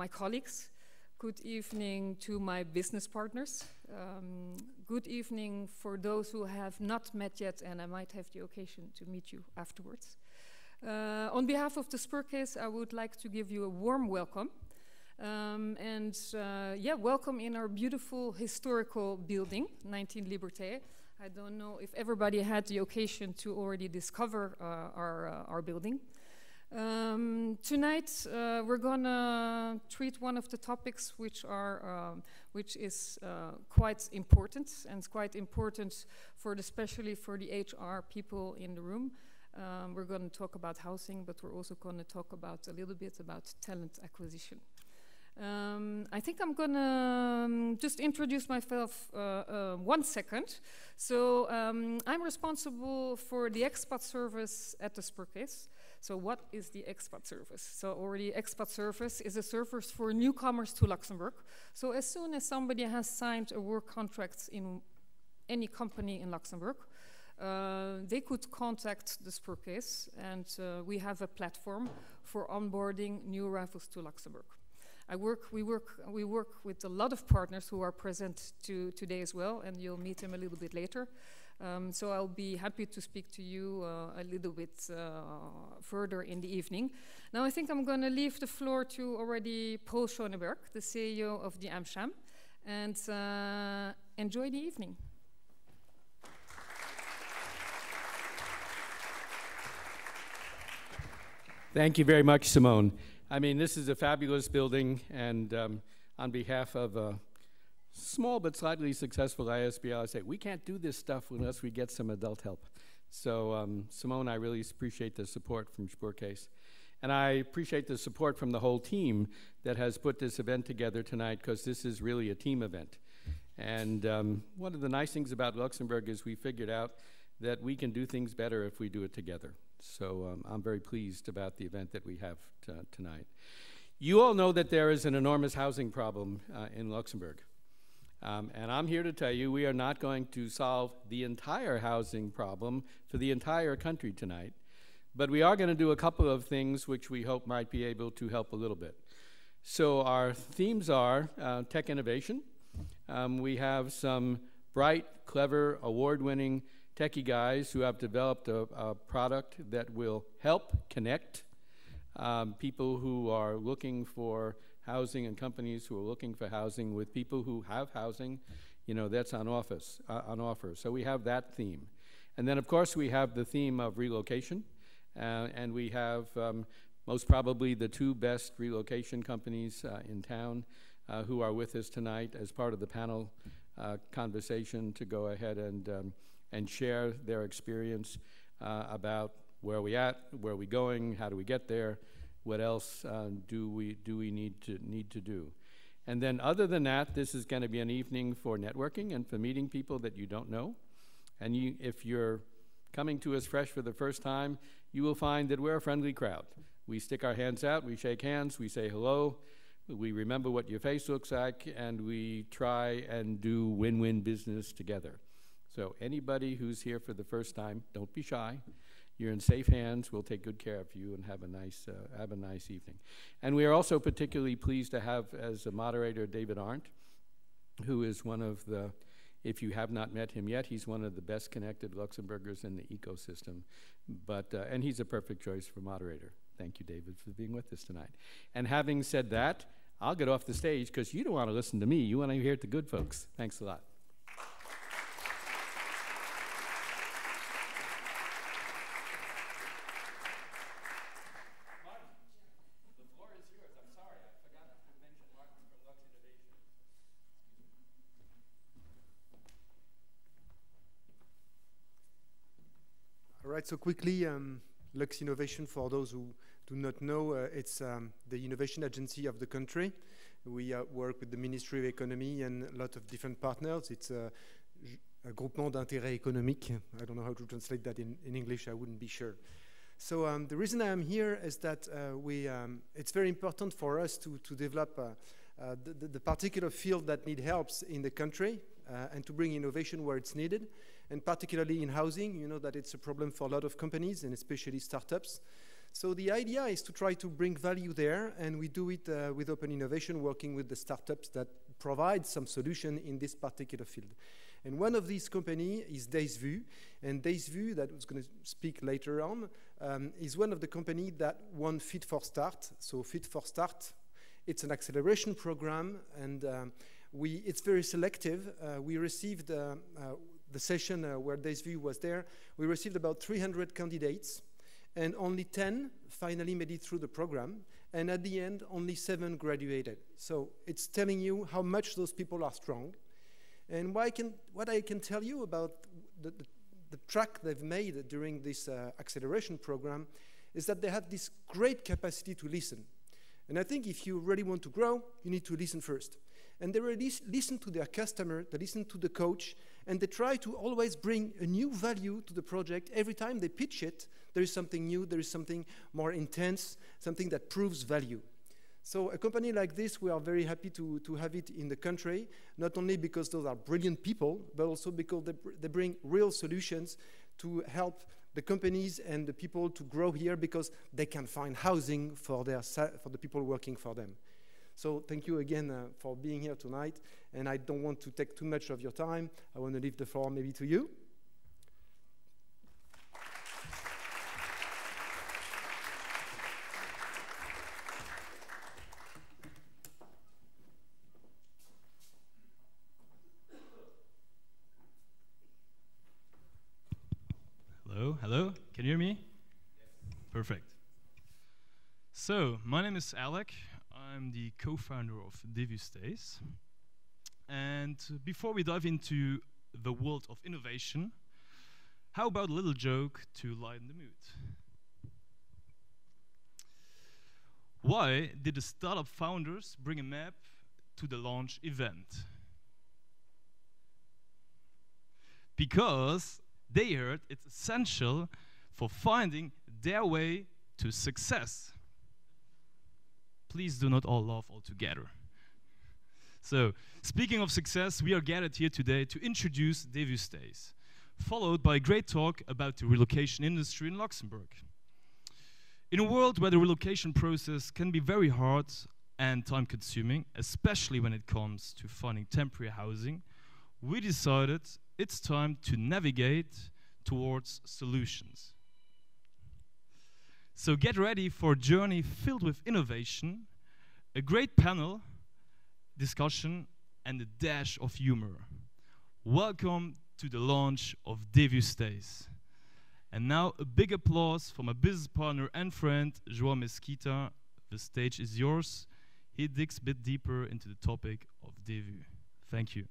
my colleagues. Good evening to my business partners. Good evening for those who have not met yet, and I might have the occasion to meet you afterwards. On behalf of the SPUERKEESS, I would like to give you a warm welcome. Welcome in our beautiful historical building, 19 Liberté. I don't know if everybody had the occasion to already discover our building. Tonight we're gonna treat one of the topics which is quite important, and it's quite important especially for the HR people in the room. We're going to talk about housing, but we're also going to talk a little bit about talent acquisition. I think I'm going to just introduce myself 1 second. So I'm responsible for the expat service at the SPUERKEESS. So what is the expat service? So already expat service is a service for newcomers to Luxembourg. So as soon as somebody has signed a work contract in any company in Luxembourg, they could contact the SPUERKEESS, and we have a platform for onboarding new arrivals to Luxembourg. We work with a lot of partners who are present today as well, and you'll meet them a little bit later. So I'll be happy to speak to you a little bit further in the evening. Now I think I'm going to leave the floor to already Paul Schonenberg, the CEO of the AMCHAM, and enjoy the evening. Thank you very much, Simône. I mean, this is a fabulous building, and on behalf of a small but slightly successful ISBL, I say we can't do this stuff unless we get some adult help. So, Simône, I really appreciate the support from SPUERKEESS. And I appreciate the support from the whole team that has put this event together tonight, because this is really a team event. And one of the nice things about Luxembourg is we figured out that we can do things better if we do it together. So I'm very pleased about the event that we have tonight. You all know that there is an enormous housing problem in Luxembourg. And I'm here to tell you we are not going to solve the entire housing problem for the entire country tonight. But we are going to do a couple of things which we hope might be able to help a little bit. So our themes are tech innovation. We have some bright, clever, award-winning techie guys who have developed a product that will help connect people who are looking for housing and companies who are looking for housing with people who have housing, you know, that's on offer. So we have that theme. And then, of course, we have the theme of relocation. And we have most probably the 2 best relocation companies in town who are with us tonight as part of the panel conversation to go ahead and share their experience about where we at, where we going, how do we get there, what else do we need to do. And then other than that, this is going to be an evening for networking and for meeting people that you don't know. And if you're coming to us fresh for the first time, you will find that we're a friendly crowd. We stick our hands out, we shake hands, we say hello, we remember what your face looks like, and we try and do win-win business together. So anybody who's here for the first time, don't be shy. You're in safe hands. We'll take good care of you and have a nice evening. And we are also particularly pleased to have as a moderator David Arendt, who is one of the, if you have not met him yet, he's one of the best connected Luxembourgers in the ecosystem. And he's a perfect choice for moderator. Thank you, David, for being with us tonight. And having said that, I'll get off the stage because you don't want to listen to me. You want to hear the good folks. Thanks a lot. Right, so quickly, Luxinnovation, for those who do not know, it's the innovation agency of the country. We work with the Ministry of Economy and a lot of different partners. It's a groupement d'intérêt économique. I don't know how to translate that in English, I wouldn't be sure. So the reason I am here is that it's very important for us to develop the particular field that need helps in the country and to bring innovation where it's needed. And particularly in housing, you know that it's a problem for a lot of companies and especially startups. So the idea is to try to bring value there, and we do it with open innovation, working with the startups that provide some solution in this particular field. And one of these companies is Dès Vu, and Dès Vu, that was going to speak later on, is one of the companies that won Fit for Start. So Fit for Start, it's an acceleration program, and it's very selective. We received the session where Dès Vu was there. We received about 300 candidates, and only 10 finally made it through the program. And at the end, only 7 graduated. So it's telling you how much those people are strong. And what I can tell you about the track they've made during this acceleration program is that they have this great capacity to listen. And I think if you really want to grow, you need to listen first. And they really listen to their customer, they listen to the coach, and they try to always bring a new value to the project. Every time they pitch it, there is something new, there is something more intense, something that proves value. So a company like this, we are very happy to have it in the country, not only because those are brilliant people, but also because they bring real solutions to help the companies and the people to grow here, because they can find housing for the people working for them. So thank you again for being here tonight, and I don't want to take too much of your time. I want to leave the floor maybe to you. Hello, can you hear me? Yes. Perfect. So, my name is Alec. I'm the co-founder of Dès Vu Stays. And before we dive into the world of innovation, how about a little joke to lighten the mood? Why did the startup founders bring a map to the launch event? Because they heard it's essential for finding their way to success. Please do not all laugh all together. So, speaking of success, we are gathered here today to introduce Dès Vu Stays, followed by a great talk about the relocation industry in Luxembourg. In a world where the relocation process can be very hard and time-consuming, especially when it comes to finding temporary housing, we decided it's time to navigate towards solutions. So get ready for a journey filled with innovation, a great panel discussion, and a dash of humor. Welcome to the launch of Dès Vu Stays. And now a big applause for my business partner and friend, Joao Mesquita. The stage is yours. He digs a bit deeper into the topic of Dès Vu. Thank you.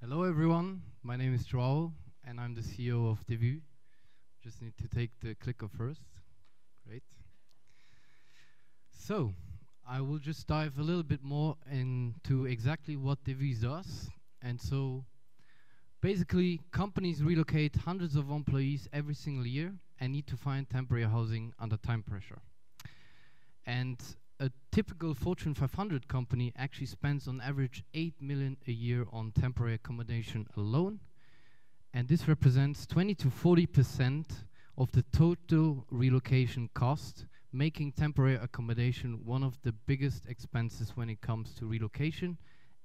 Hello everyone, my name is Joao and I'm the CEO of Dès Vu. Just need to take the clicker first. Great. So, I will just dive a little bit more into exactly what Dès Vu does. And so, basically, companies relocate hundreds of employees every single year and need to find temporary housing under time pressure. And a typical Fortune 500 company actually spends on average 8 million a year on temporary accommodation alone. And this represents 20 to 40% of the total relocation cost, making temporary accommodation one of the biggest expenses when it comes to relocation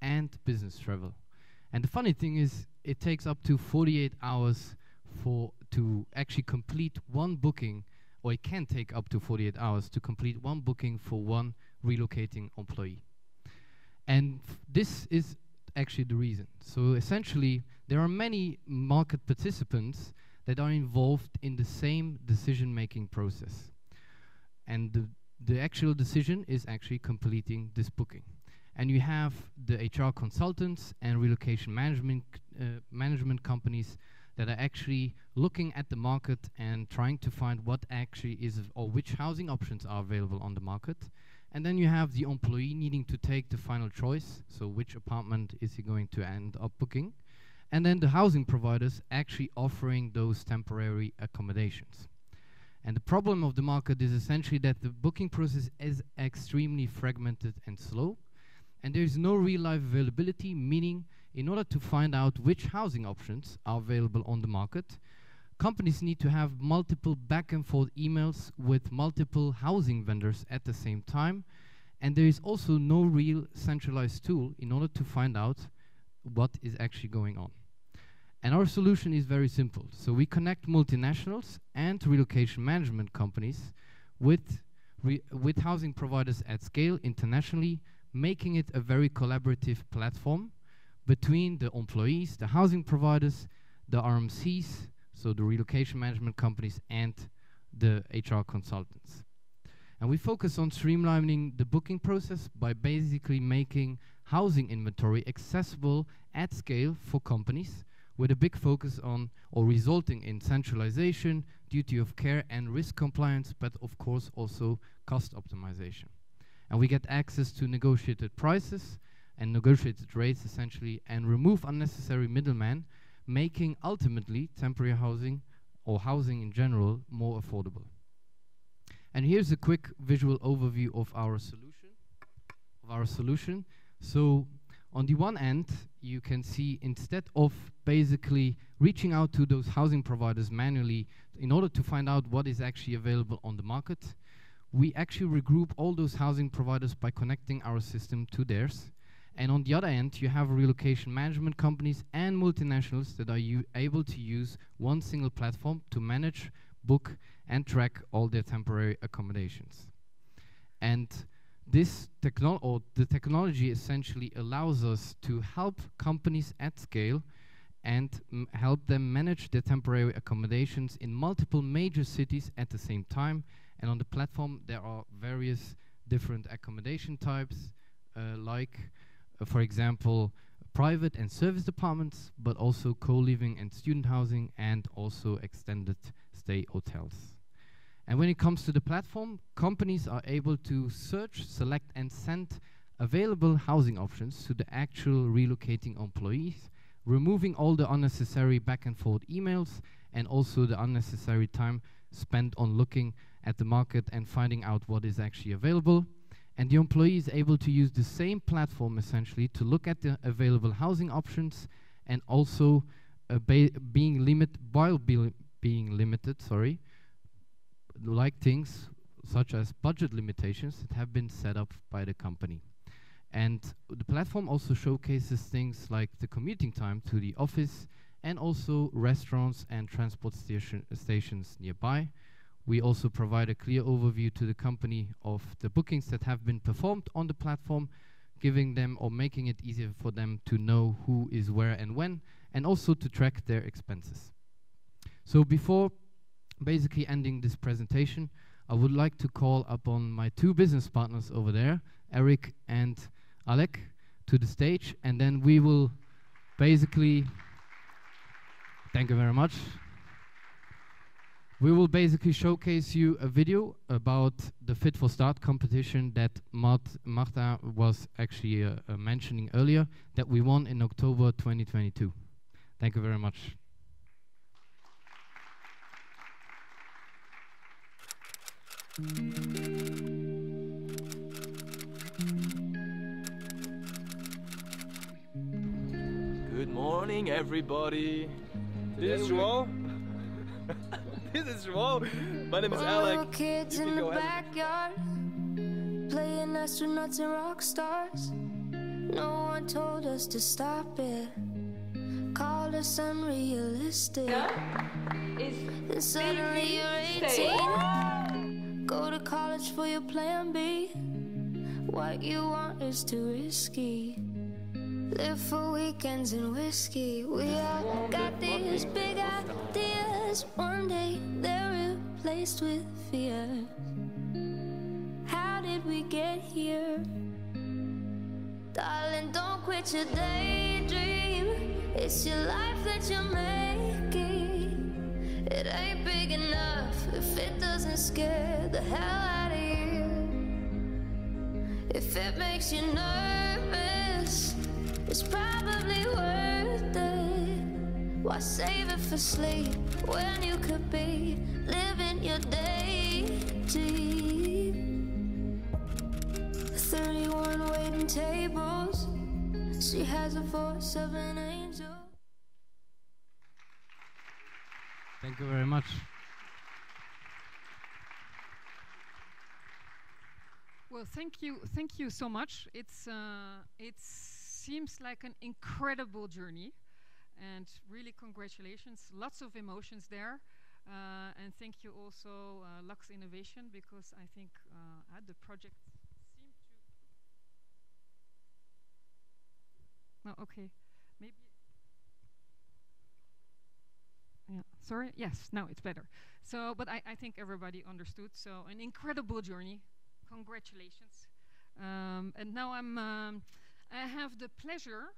and business travel. And the funny thing is, it takes up to 48 hours to actually complete one booking, or it can take up to 48 hours to complete one booking for one relocating employee. And this is actually the reason. So essentially, there are many market participants that are involved in the same decision-making process. And the actual decision is actually completing this booking. And you have the HR consultants and relocation management companies that are actually looking at the market and trying to find what actually is, or which housing options are available on the market. And then you have the employee needing to take the final choice, so which apartment is he going to end up booking. And then the housing providers actually offering those temporary accommodations. And the problem of the market is essentially that the booking process is extremely fragmented and slow. And there is no real life availability, meaning in order to find out which housing options are available on the market, companies need to have multiple back and forth emails with multiple housing vendors at the same time. And there is also no real centralized tool in order to find out what is actually going on. And our solution is very simple. So we connect multinationals and relocation management companies with housing providers at scale internationally, making it a very collaborative platform between the employees, the housing providers, the RMCs, so the relocation management companies, and the HR consultants. And we focus on streamlining the booking process by basically making housing inventory accessible at scale for companies, with a big focus on, or resulting in, centralization, duty of care and risk compliance, but of course also cost optimization. And we get access to negotiated prices and negotiated rates essentially, and remove unnecessary middlemen, making ultimately temporary housing or housing in general more affordable. And here's a quick visual overview of our solution. So on the one end, you can see, instead of basically reaching out to those housing providers manually in order to find out what is actually available on the market, we actually regroup all those housing providers by connecting our system to theirs. And on the other end, you have relocation management companies and multinationals that are able to use one single platform to manage, book, and track all their temporary accommodations. And this the technology essentially allows us to help companies at scale and help them manage their temporary accommodations in multiple major cities at the same time. And on the platform, there are various different accommodation types, for example, private and service apartments, but also co-living and student housing, and also extended stay hotels. And when it comes to the platform, companies are able to search, select, and send available housing options to the actual relocating employees, removing all the unnecessary back and forth emails, and also the unnecessary time spent on looking at the market and finding out what is actually available. And the employee is able to use the same platform essentially to look at the available housing options, and also being limited, like things such as budget limitations that have been set up by the company. And the platform also showcases things like the commuting time to the office, and also restaurants and transport stations nearby. We also provide a clear overview to the company of the bookings that have been performed on the platform, giving them or making it easier for them to know who is where and when, and also to track their expenses. So before basically ending this presentation, I would like to call upon my two business partners over there, Eric and Alec, to the stage, and then we will basically, thank you very much. We will basically showcase you a video about the Fit for Start competition that Marta was actually mentioning earlier, that we won in October 2022. Thank you very much. Good morning, everybody. This is Joao. This is Joao. My name is Alec. Kids in the backyard, playing astronauts and rock stars. No one told us to stop it. Called us unrealistic. Then suddenly you're 18. Go to college for your plan B. What you want is too risky. Live for weekends and whiskey. We all got these big ideas. One day they're replaced with fear. How did we get here? Darling, don't quit your daydream. It's your life that you're making. It ain't big enough if it doesn't scare the hell out of you. If it makes you nervous, it's probably worth it. Why save it for sleep when you could be living your daydream? 31 waiting tables. She has a voice of an angel. Thank you very much. Well, thank you so much. It seems like an incredible journey, and really congratulations. Lots of emotions there, and thank you also Luxinnovation, because I think the project seemed to. Oh, okay, maybe. Yeah, sorry. Yes, now it's better. So, but I think everybody understood. So, an incredible journey. Congratulations. And now I have the pleasure.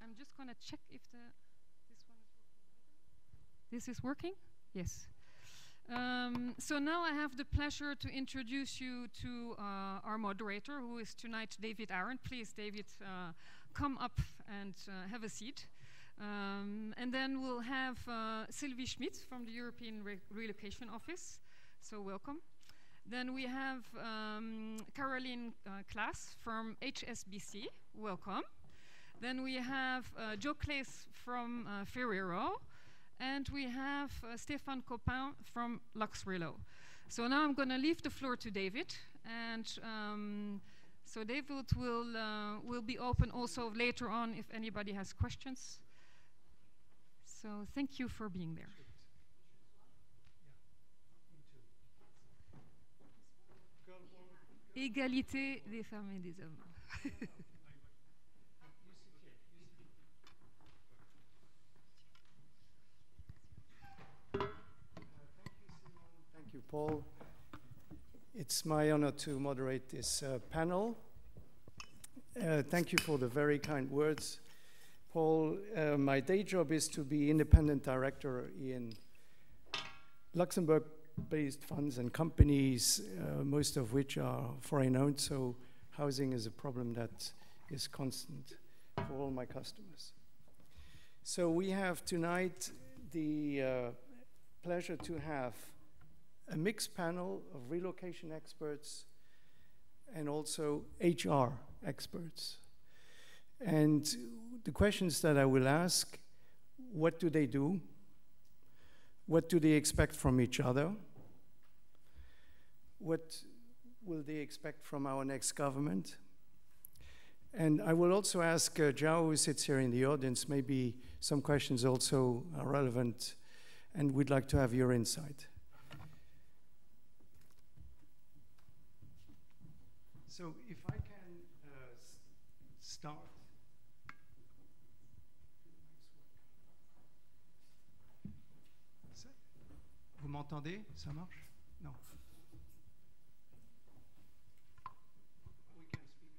I'm just going to check if this is working. Yes. So now I have the pleasure to introduce you to our moderator, who is tonight David Arendt. Please, David, come up and have a seat. And then we'll have Sylvie Schmit from the European Relocation Office. So welcome. Then we have Klass from HSBC. Welcome. Then we have Clees from Ferrero. And we have Stephane Compain from Luxrelo. So now I'm going to leave the floor to David. And so David will be open also later on if anybody has questions. So thank you for being there. Égalité des femmes et des hommes. Thank you, Paul. It's my honor to moderate this panel. Thank you for the very kind words. Paul, my day job is to be independent director in Luxembourg-based funds and companies, most of which are foreign-owned, so housing is a problem that is constant for all my customers. So we have tonight the pleasure to have a mixed panel of relocation experts and also HR experts. And the questions that I will ask: what do they do? What do they expect from each other? What will they expect from our next government? And I will also ask Joao, who sits here in the audience, maybe some questions also are relevant, and we'd like to have your insight. So if I can start. Vous m'entendez? Ça marche? Non. We can speak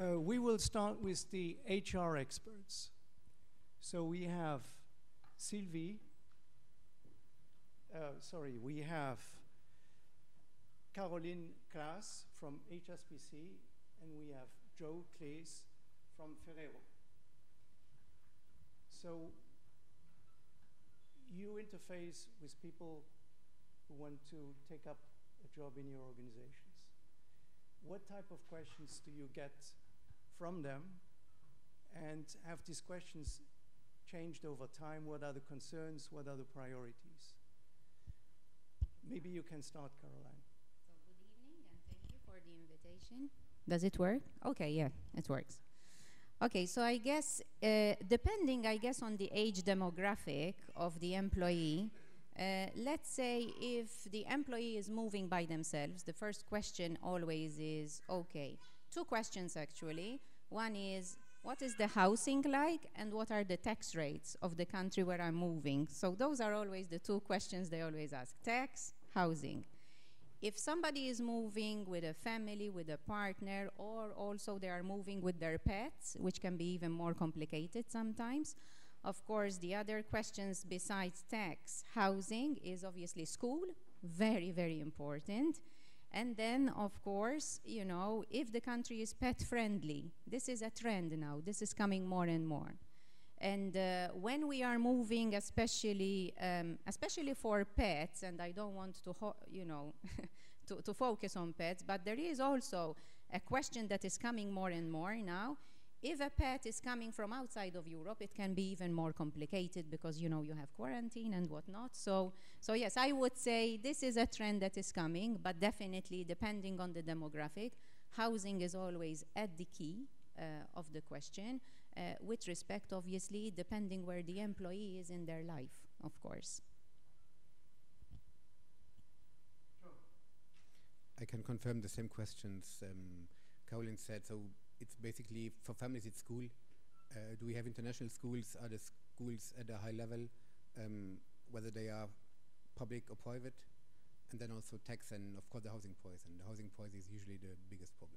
louder. We will start with the HR experts. So we have Sylvie. We have Caroline Klass from HSBC, and we have Joe Clees from Ferrero. So you interface with people who want to take up a job in your organizations. What type of questions do you get from them? And have these questions changed over time? What are the concerns? What are the priorities? Maybe you can start, Caroline. So good evening, and thank you for the invitation. Does it work? Okay, yeah, it works. Okay, so I guess, depending, I guess, on the age demographic of the employee, let's say if the employee is moving by themselves, the first question always is, okay, two questions actually. One is, what is the housing like, and what are the tax rates of the country where I'm moving? So those are always the two questions they always ask: tax, housing. If somebody is moving with a family, with a partner, or also they are moving with their pets, which can be even more complicated sometimes, of course, the other questions besides tax, housing, is obviously school, very, very important. And then, of course, you know, if the country is pet friendly, this is a trend now, this is coming more and more. And when we are moving, especially for pets, and I don't want to, to focus on pets, but there is also a question that is coming more and more now. If a pet is coming from outside of Europe, it can be even more complicated because, you have quarantine and whatnot. So yes, I would say this is a trend that is coming, but definitely depending on the demographic, housing is always at the key of the question, with respect, obviously, depending where the employee is in their life, of course. I can confirm the same questions Caroline said. So it's basically, for families, it's school. Do we have international schools? Are the schools at a high level, whether they are public or private? And then also tax and, of course, the housing price. And the housing price is usually the biggest problem.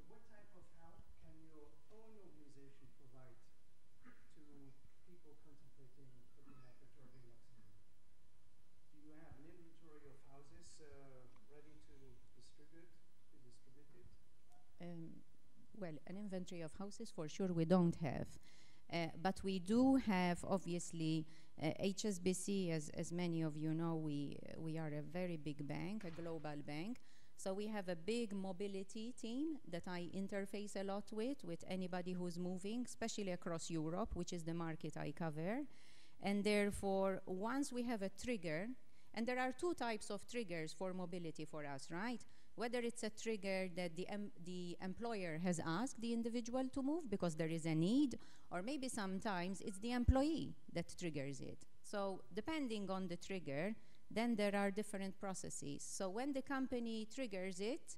What type of help can your own organization provide to people contemplating putting up a job in Luxembourg? Do you have an inventory of houses ready to distribute, be distributed? Well, an inventory of houses for sure we don't have. But we do have, obviously, HSBC, as many of you know, we are a very big bank, a global bank. So we have a big mobility team that I interface a lot with anybody who's moving, especially across Europe, which is the market I cover. And therefore, once we have a trigger, and there are two types of triggers for mobility for us, right? Whether it's a trigger that the employer has asked the individual to move because there is a need, or maybe sometimes it's the employee that triggers it. So depending on the trigger, then there are different processes. So when the company triggers it,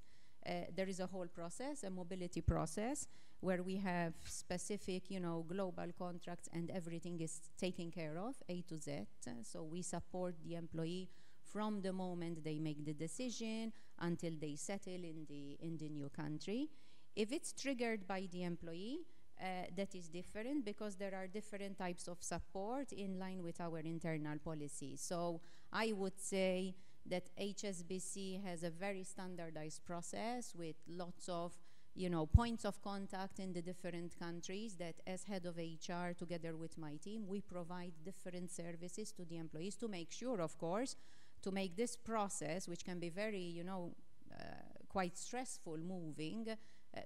there is a whole process, a mobility process, where we have specific, global contracts and everything is taken care of, A to Z. So we support the employee from the moment they make the decision until they settle in the new country. If it's triggered by the employee, that is different because there are different types of support in line with our internal policy. So I would say that HSBC has a very standardized process with lots of points of contact in the different countries that as head of HR together with my team, we provide different services to the employees to make sure, of course, to make this process, which can be very, quite stressful moving,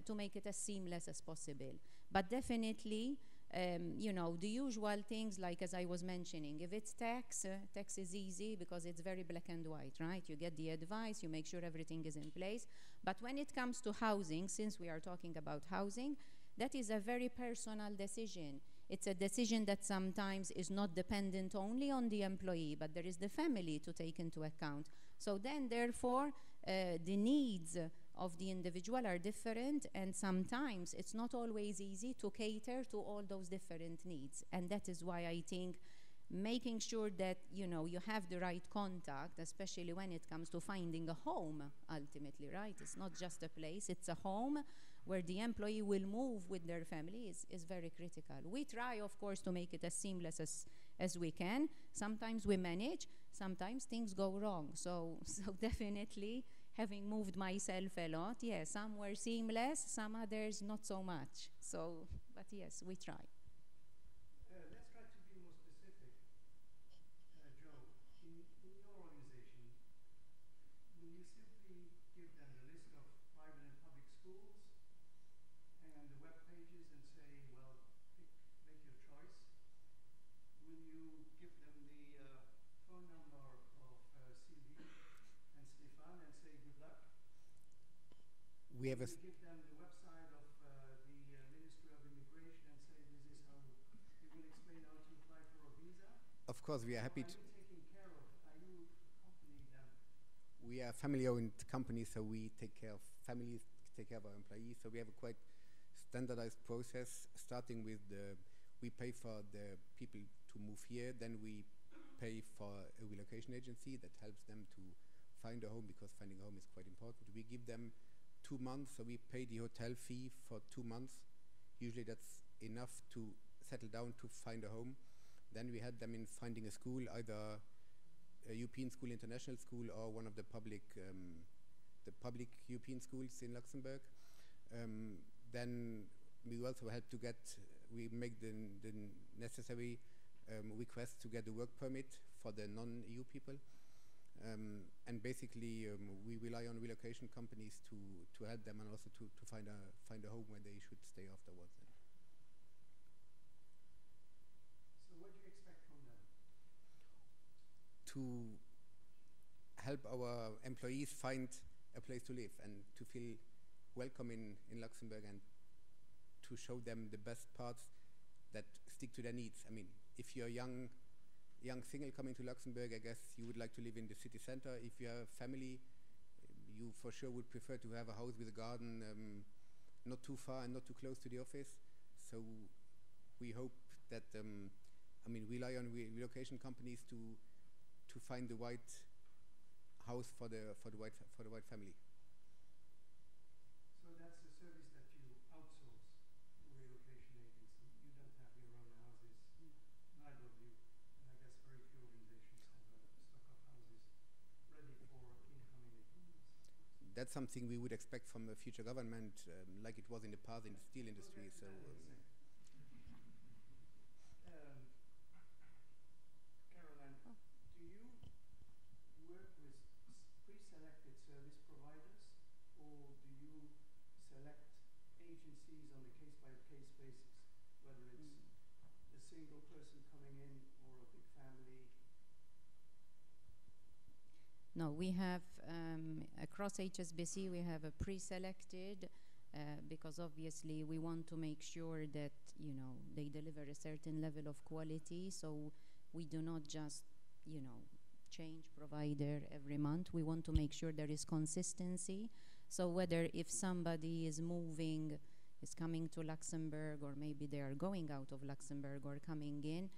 to make it as seamless as possible. But definitely, the usual things, like as I was mentioning, if it's tax, tax is easy because it's very black and white, right? You get the advice, you make sure everything is in place. But when it comes to housing, since we are talking about housing, that is a very personal decision. It's a decision that sometimes is not dependent only on the employee, but there is the family to take into account. So then, therefore, the needs of the individual are different, and sometimes it's not always easy to cater to all those different needs. And that is why I think making sure that you have the right contact, especially when it comes to finding a home, ultimately, right? It's not just a place, it's a home where the employee will move with their family is very critical. We try, of course, to make it as seamless as we can. Sometimes we manage, sometimes things go wrong. So definitely, having moved myself a lot, yes, some were seamless, some others not so much. So, but yes, we try. Let's try to be more specific. Joe, in your organization, will you simply give them the list of private and public schools and the web pages and say, well, make your choice? Will you give them the phone number of Sylvie and Stephane and say good luck? We have Will you give them the website of the Ministry of Immigration and say this is how you will explain how to apply for a visa? Of course, we are happy to. Are you accompanying them? We are a family-owned company, so we take care of families, take care of our employees. So we have a quite standardized process, starting with we pay for the people to move here, then we pay for a relocation agency that helps them to find a home, because finding a home is quite important. We give them 2 months, so we pay the hotel fee for 2 months. Usually that's enough to settle down to find a home. Then we help them in finding a school, either a European school, international school, or one of the public European schools in Luxembourg. Then we also help to get, we make the necessary request to get a work permit for the non-EU people. And basically, we rely on relocation companies to help them and also to find a home where they should stay afterwards. So what do you expect from them? To help our employees find a place to live and to feel welcome in Luxembourg, and to show them the best parts that stick to their needs. I mean, if you're a young single coming to Luxembourg, I guess you would like to live in the city center. If you have a family, you for sure would prefer to have a house with a garden, not too far and not too close to the office. So we hope that, I mean, rely on relocation companies to find the right house for the right family. So that's a service that you outsource to a relocation agency. You don't have your own houses, neither of you. And I guess very few organizations have a stock of houses ready for incoming employees. That's something we would expect from a future government, like it was in the past in the steel industry. So. Caroline, do you work with pre-selected service providers, or do you select agencies on a case-by-case basis, whether it's a single person coming in or a big family? No, we have, across HSBC, we have a pre-selected, because obviously we want to make sure that, you know, they deliver a certain level of quality, so we do not just, you know, change provider every month. We want to make sure there is consistency. So whether if somebody is moving, is coming to Luxembourg, or maybe they are going out of Luxembourg or coming in,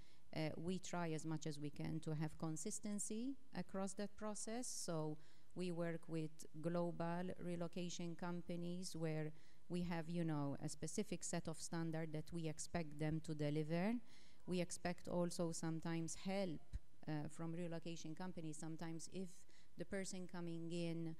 we try as much as we can to have consistency across that process. So we work with global relocation companies where we have, you know, a specific set of standards that we expect them to deliver. We expect also sometimes help from relocation companies. Sometimes if the person coming in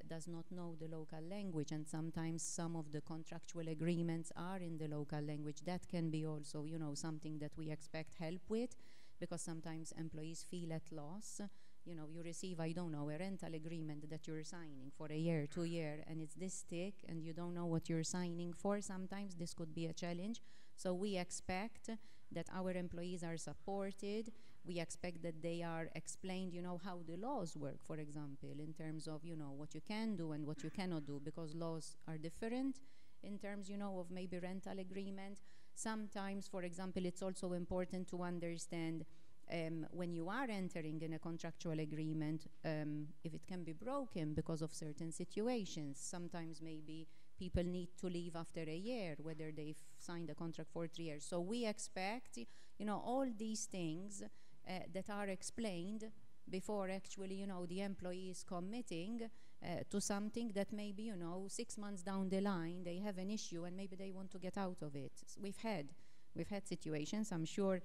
does not know the local language, and sometimes some of the contractual agreements are in the local language, that can be also, you know, something that we expect help with, because sometimes employees feel at loss. You know, you receive, I don't know, a rental agreement that you're signing for a year, 2 years, and it's this thick, and you don't know what you're signing for. Sometimes this could be a challenge. So we expect that our employees are supported. We expect that they are explained, you know, how the laws work, for example, in terms of, you know, what you can do and what you cannot do, because laws are different in terms, you know, of maybe rental agreement. Sometimes, for example, it's also important to understand when you are entering in a contractual agreement, if it can be broken because of certain situations. Sometimes maybe people need to leave after a year, whether they've signed a contract for 3 years. So we expect, you know, all these things that are explained before actually, you know, the employee is committing to something that maybe, you know, 6 months down the line, they have an issue and maybe they want to get out of it. We've had situations. I'm sure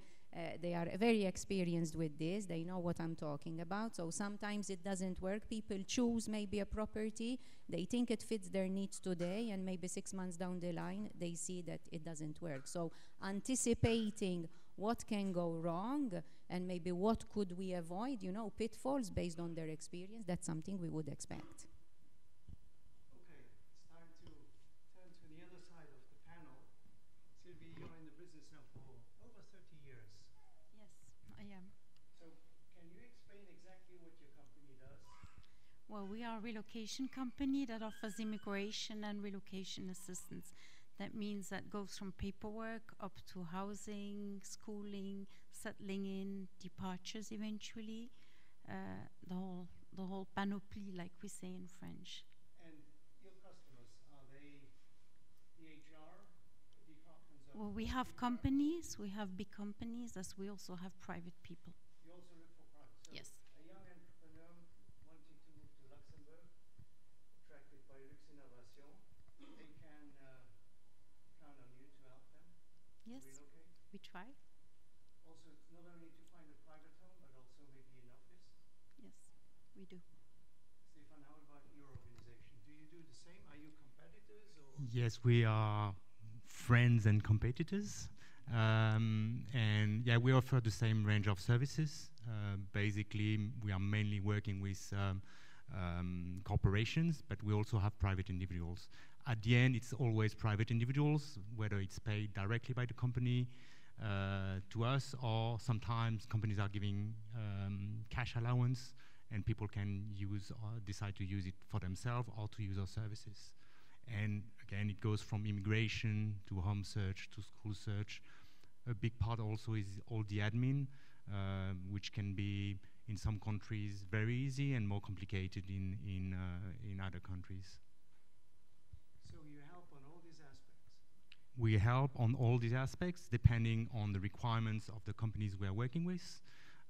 they are very experienced with this. They know what I'm talking about. So sometimes it doesn't work. People choose maybe a property. They think it fits their needs today, and maybe 6 months down the line, they see that it doesn't work. So anticipating what can go wrong and maybe what could we avoid, you know, pitfalls based on their experience, that's something we would expect. Okay, it's time to turn to the other side of the panel. Sylvie, you're in the business now for over 30 years. Yes, I am. So can you explain exactly what your company does? Well, we are a relocation company that offers immigration and relocation assistance. That means that goes from paperwork up to housing, schooling, settling in, departures eventually, the whole panoply, like we say in French. And your customers, are they the HR departments? Well, we have companies, we have big companies, as we also have private people. You also look for private. So yes. A young entrepreneur wanting to move to Luxembourg, attracted by Luxinnovation, they can count on you to help them yes. relocate? We try. Also, not only to find a private home, but also maybe an office? Yes, we do. Stephane, how about your organization? do you do the same? Are you competitors? Or? Yes, we are friends and competitors. And yeah, we offer the same range of services. Basically, we are mainly working with corporations, but we also have private individuals. At the end, it's always private individuals, whether it's paid directly by the company to us, or sometimes companies are giving cash allowance, and people can use or decide to use it for themselves or to use our services. And again, it goes from immigration to home search to school search. A big part also is all the admin, which can be in some countries very easy and more complicated in other countries. So you help on all these aspects? We help on all these aspects depending on the requirements of the companies we are working with,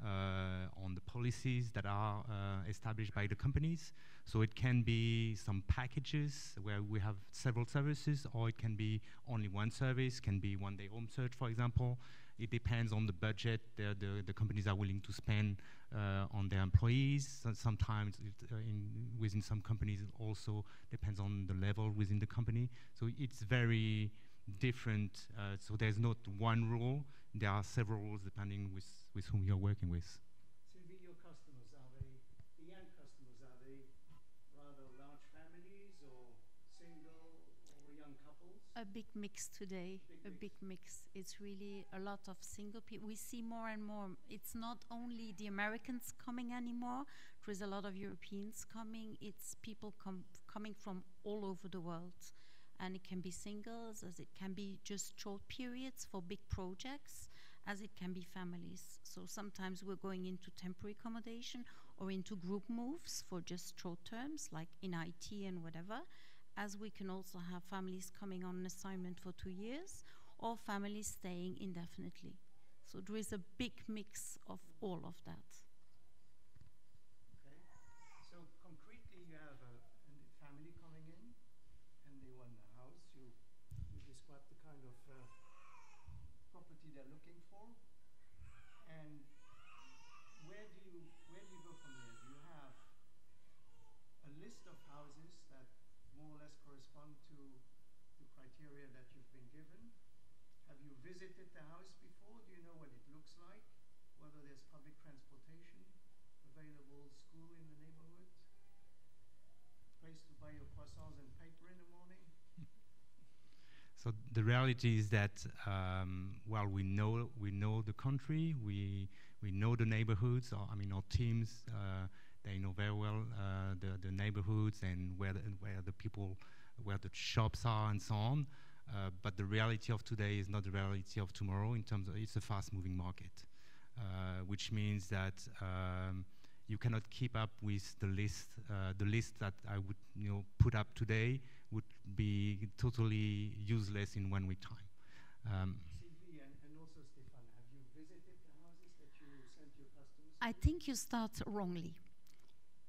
on the policies that are established by the companies. So it can be some packages where we have several services, or it can be only one service, can be one-day home search, for example. It depends on the budget the companies are willing to spend on their employees. So sometimes within some companies it also depends on the level within the company. So it's very different. So there's not one rule. There are several rules depending with whom you're working with. Sylvie, your customers, are they, the end customers, are they rather large families or single or young couples? A big mix today, a big mix. It's really a lot of single people. We see more and more. It's not only the Americans coming anymore. There's a lot of Europeans coming. It's people coming from all over the world. And it can be singles, as it can be just short periods for big projects, as it can be families. So sometimes we're going into temporary accommodation or into group moves for just short terms, like in IT and whatever, as we can also have families coming on an assignment for 2 years, or families staying indefinitely. So there is a big mix of all of that. Okay. So concretely, you have a family coming in, and they want a house. You describe the kind of property they're looking for. And where do you go from there? Do you have a list of houses that more or less correspond to the criteria that you've been given? Have you visited the house before? Do you know what it looks like? Whether there's public transportation available, school in the neighborhood, place to buy your croissants and paper in the morning? So the reality is that well, we know the country, we know the neighborhoods. I mean, our teams they know very well the neighborhoods and where the people, where the shops are, and so on. But the reality of today is not the reality of tomorrow. In terms of, it's a fast-moving market, which means that you cannot keep up with the list. The list that I would put up today would be totally useless in 1 week time. Sylvie and also Stephane, have you visited the houses that you sent your customers? I think you start wrongly.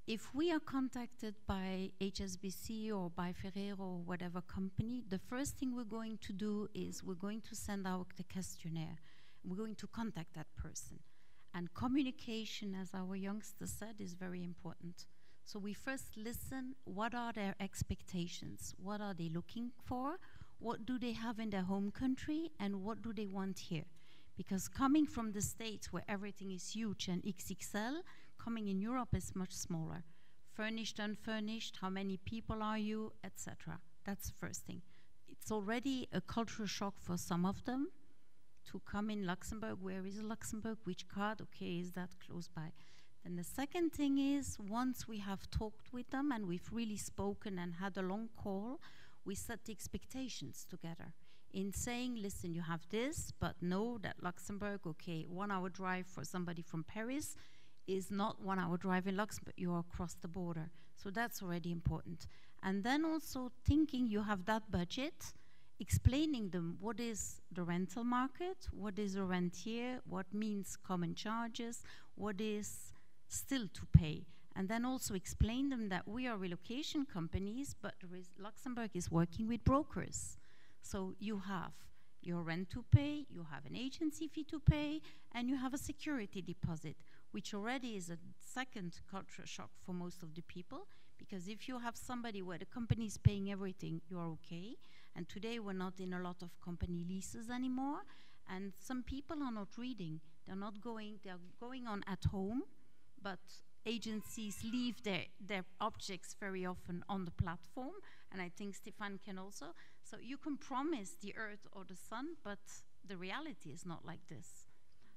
If we are contacted by HSBC or by Ferrero or whatever company, the first thing we're going to do is we're going to send out the questionnaire. We're going to contact that person. And communication, as our youngster said, is very important. So we first listen, what are their expectations? What are they looking for? What do they have in their home country? And what do they want here? Because coming from the States where everything is huge and XXL, coming in Europe is much smaller. Furnished, unfurnished, how many people are you, etc. That's the first thing. It's already a cultural shock for some of them to come in Luxembourg. Where is Luxembourg? Which card? Okay, is that close by? And the second thing is, once we have talked with them and we've really spoken and had a long call, we set the expectations together in saying, listen, you have this, but know that Luxembourg, okay, 1 hour drive for somebody from Paris is not 1 hour drive in Luxembourg, you're across the border. So that's already important. And then also thinking you have that budget, explaining them what is the rental market, what is a rent here, what means common charges, what is still to pay. And then also explain them that we are relocation companies, but Luxembourg is working with brokers. So you have your rent to pay, you have an agency fee to pay, and you have a security deposit, which already is a second cultural shock for most of the people, Because if you have somebody where the company is paying everything, you are okay. And today we're not in a lot of company leases anymore. And some people are not reading. They're going on at home, but agencies leave their objects very often on the platform. And I think Stephane can also. So you can promise the earth or the sun, but the reality is not like this.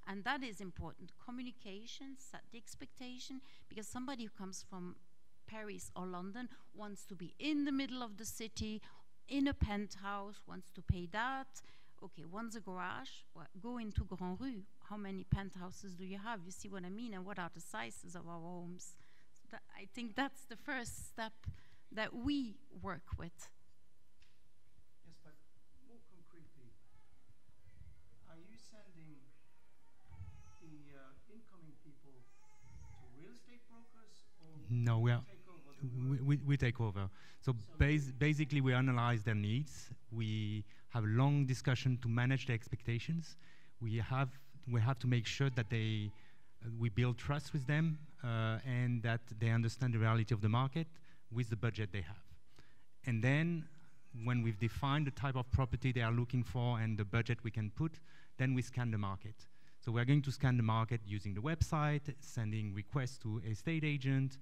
And that is important. Communication, set the expectation, because somebody who comes from Paris or London wants to be in the middle of the city, in a penthouse, wants to pay that. Okay, one's a garage, well, go into Grand Rue. How many penthouses do you have? You see what I mean? And what are the sizes of our homes? So I think that's the first step that we work with. Yes, but more concretely, are you sending the incoming people to real estate brokers, or no, we take over. So basically we analyze their needs. We have a long discussion to manage their expectations. We have to make sure that we build trust with them and that they understand the reality of the market with the budget they have. And then when we've defined the type of property they are looking for and the budget we can put, then we scan the market. So we're going to scan the market using the website, sending requests to estate agent,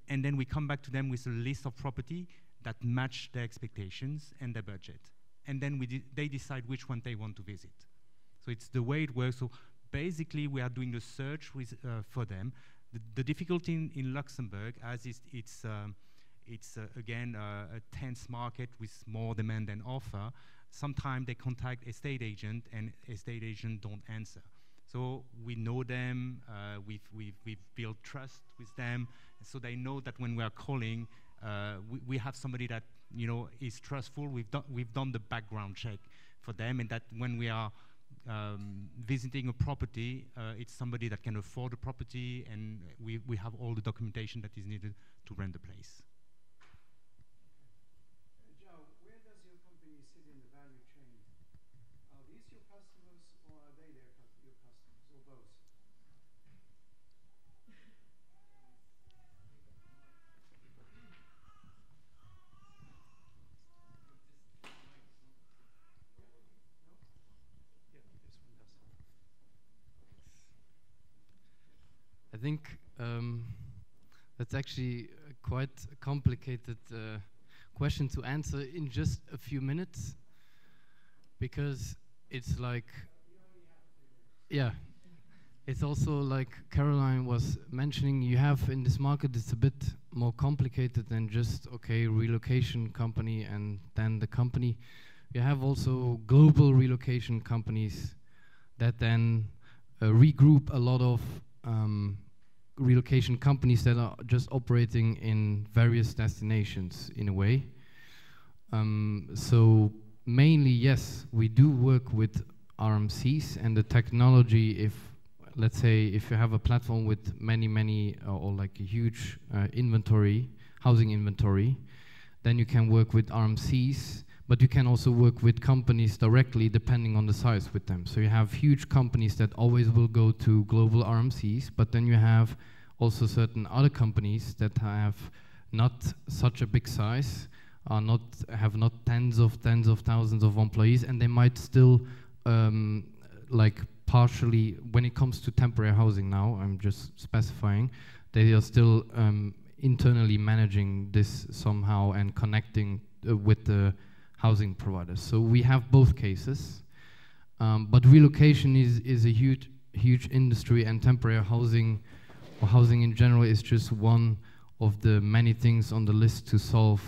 and then we come back to them with a list of property that match their expectations and their budget. And then they decide which one they want to visit. So it's the way it works. So basically we are doing the search for them. The difficulty in Luxembourg, as it's again a tense market with more demand than offer, sometimes they contact estate agent and estate agent don't answer. So we know them, we've built trust with them, so they know that when we are calling, we have somebody that is trustful. We've done the background check for them, and that when we are visiting a property, it's somebody that can afford the property, and we have all the documentation that is needed to rent the place. Joao, where does your company sit in the value chain? Are these your customers, or are they your customers, or both? I think that's actually a quite a complicated question to answer in just a few minutes, because it's like, yeah, it's also like Caroline was mentioning, you have in this market, it's a bit more complicated than just, okay, relocation company and then the company. You have also global relocation companies that then regroup a lot of relocation companies that are just operating in various destinations in a way. So mainly, yes, we do work with RMCs and the technology. If, let's say, if you have a platform with many, or like a huge inventory, housing inventory, then you can work with RMCs, but you can also work with companies directly depending on the size with them. So you have huge companies that always will go to global RMCs, but then you have also certain other companies that have not such a big size, have not tens of thousands of employees, and they might still like partially, when it comes to temporary housing now, I'm just specifying, they are still internally managing this somehow and connecting with the housing providers. So we have both cases, but relocation is a huge industry, and temporary housing, or housing in general, is just one of the many things on the list to solve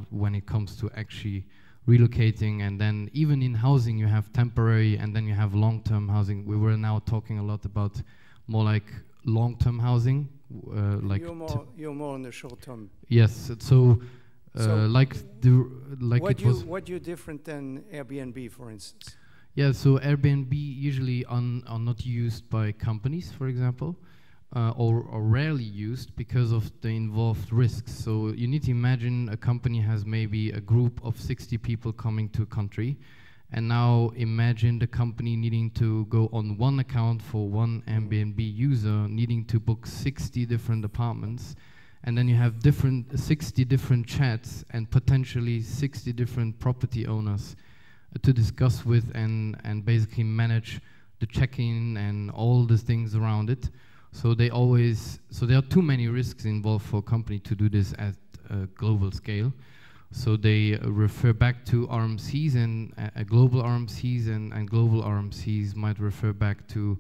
when it comes to actually relocating. And then even in housing you have temporary and then you have long-term housing. We were now talking a lot about more like long-term housing. Like you're more on the short term. Yes, so what you're different than Airbnb, for instance? Yeah, so Airbnb usually are not used by companies, for example, or rarely used because of the involved risks. So you need to imagine a company has maybe a group of 60 people coming to a country, and now imagine the company needing to go on one account for one Airbnb user, needing to book 60 different apartments, and then you have 60 different chats and potentially 60 different property owners to discuss with and basically manage the check-in and all the things around it. So there are too many risks involved for a company to do this at a global scale. So they refer back to RMCs, and global RMCs and global RMCs might refer back to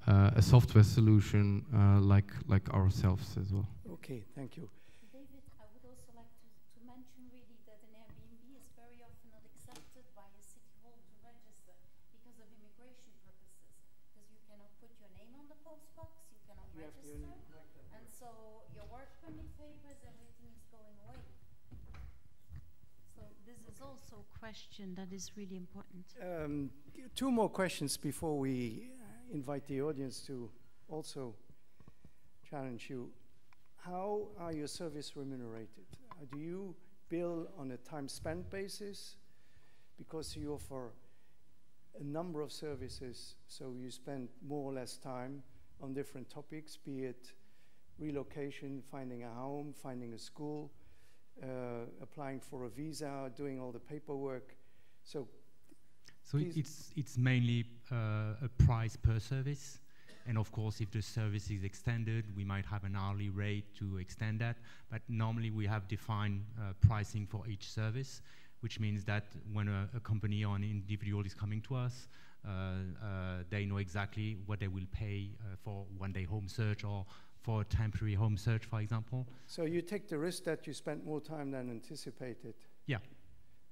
a software solution like ourselves as well. Okay, thank you. David, I would also like to mention really that an Airbnb is very often not accepted by a city hall to register because of immigration purposes. Because you cannot put your name on the post box, you cannot register, and so your work permit papers, everything is going away. So this is also a question that is really important. Two more questions before we invite the audience to also challenge you. How are your services remunerated? Do you bill on a time spent basis? Because you offer a number of services, so you spend more or less time on different topics, be it relocation, finding a home, finding a school, applying for a visa, doing all the paperwork. So it's mainly a price per service. And of course, if the service is extended, we might have an hourly rate to extend that. But normally we have defined pricing for each service, which means that when a company or an individual is coming to us, they know exactly what they will pay for one-day home search or for a temporary home search, for example. So you take the risk that you spent more time than anticipated? Yeah.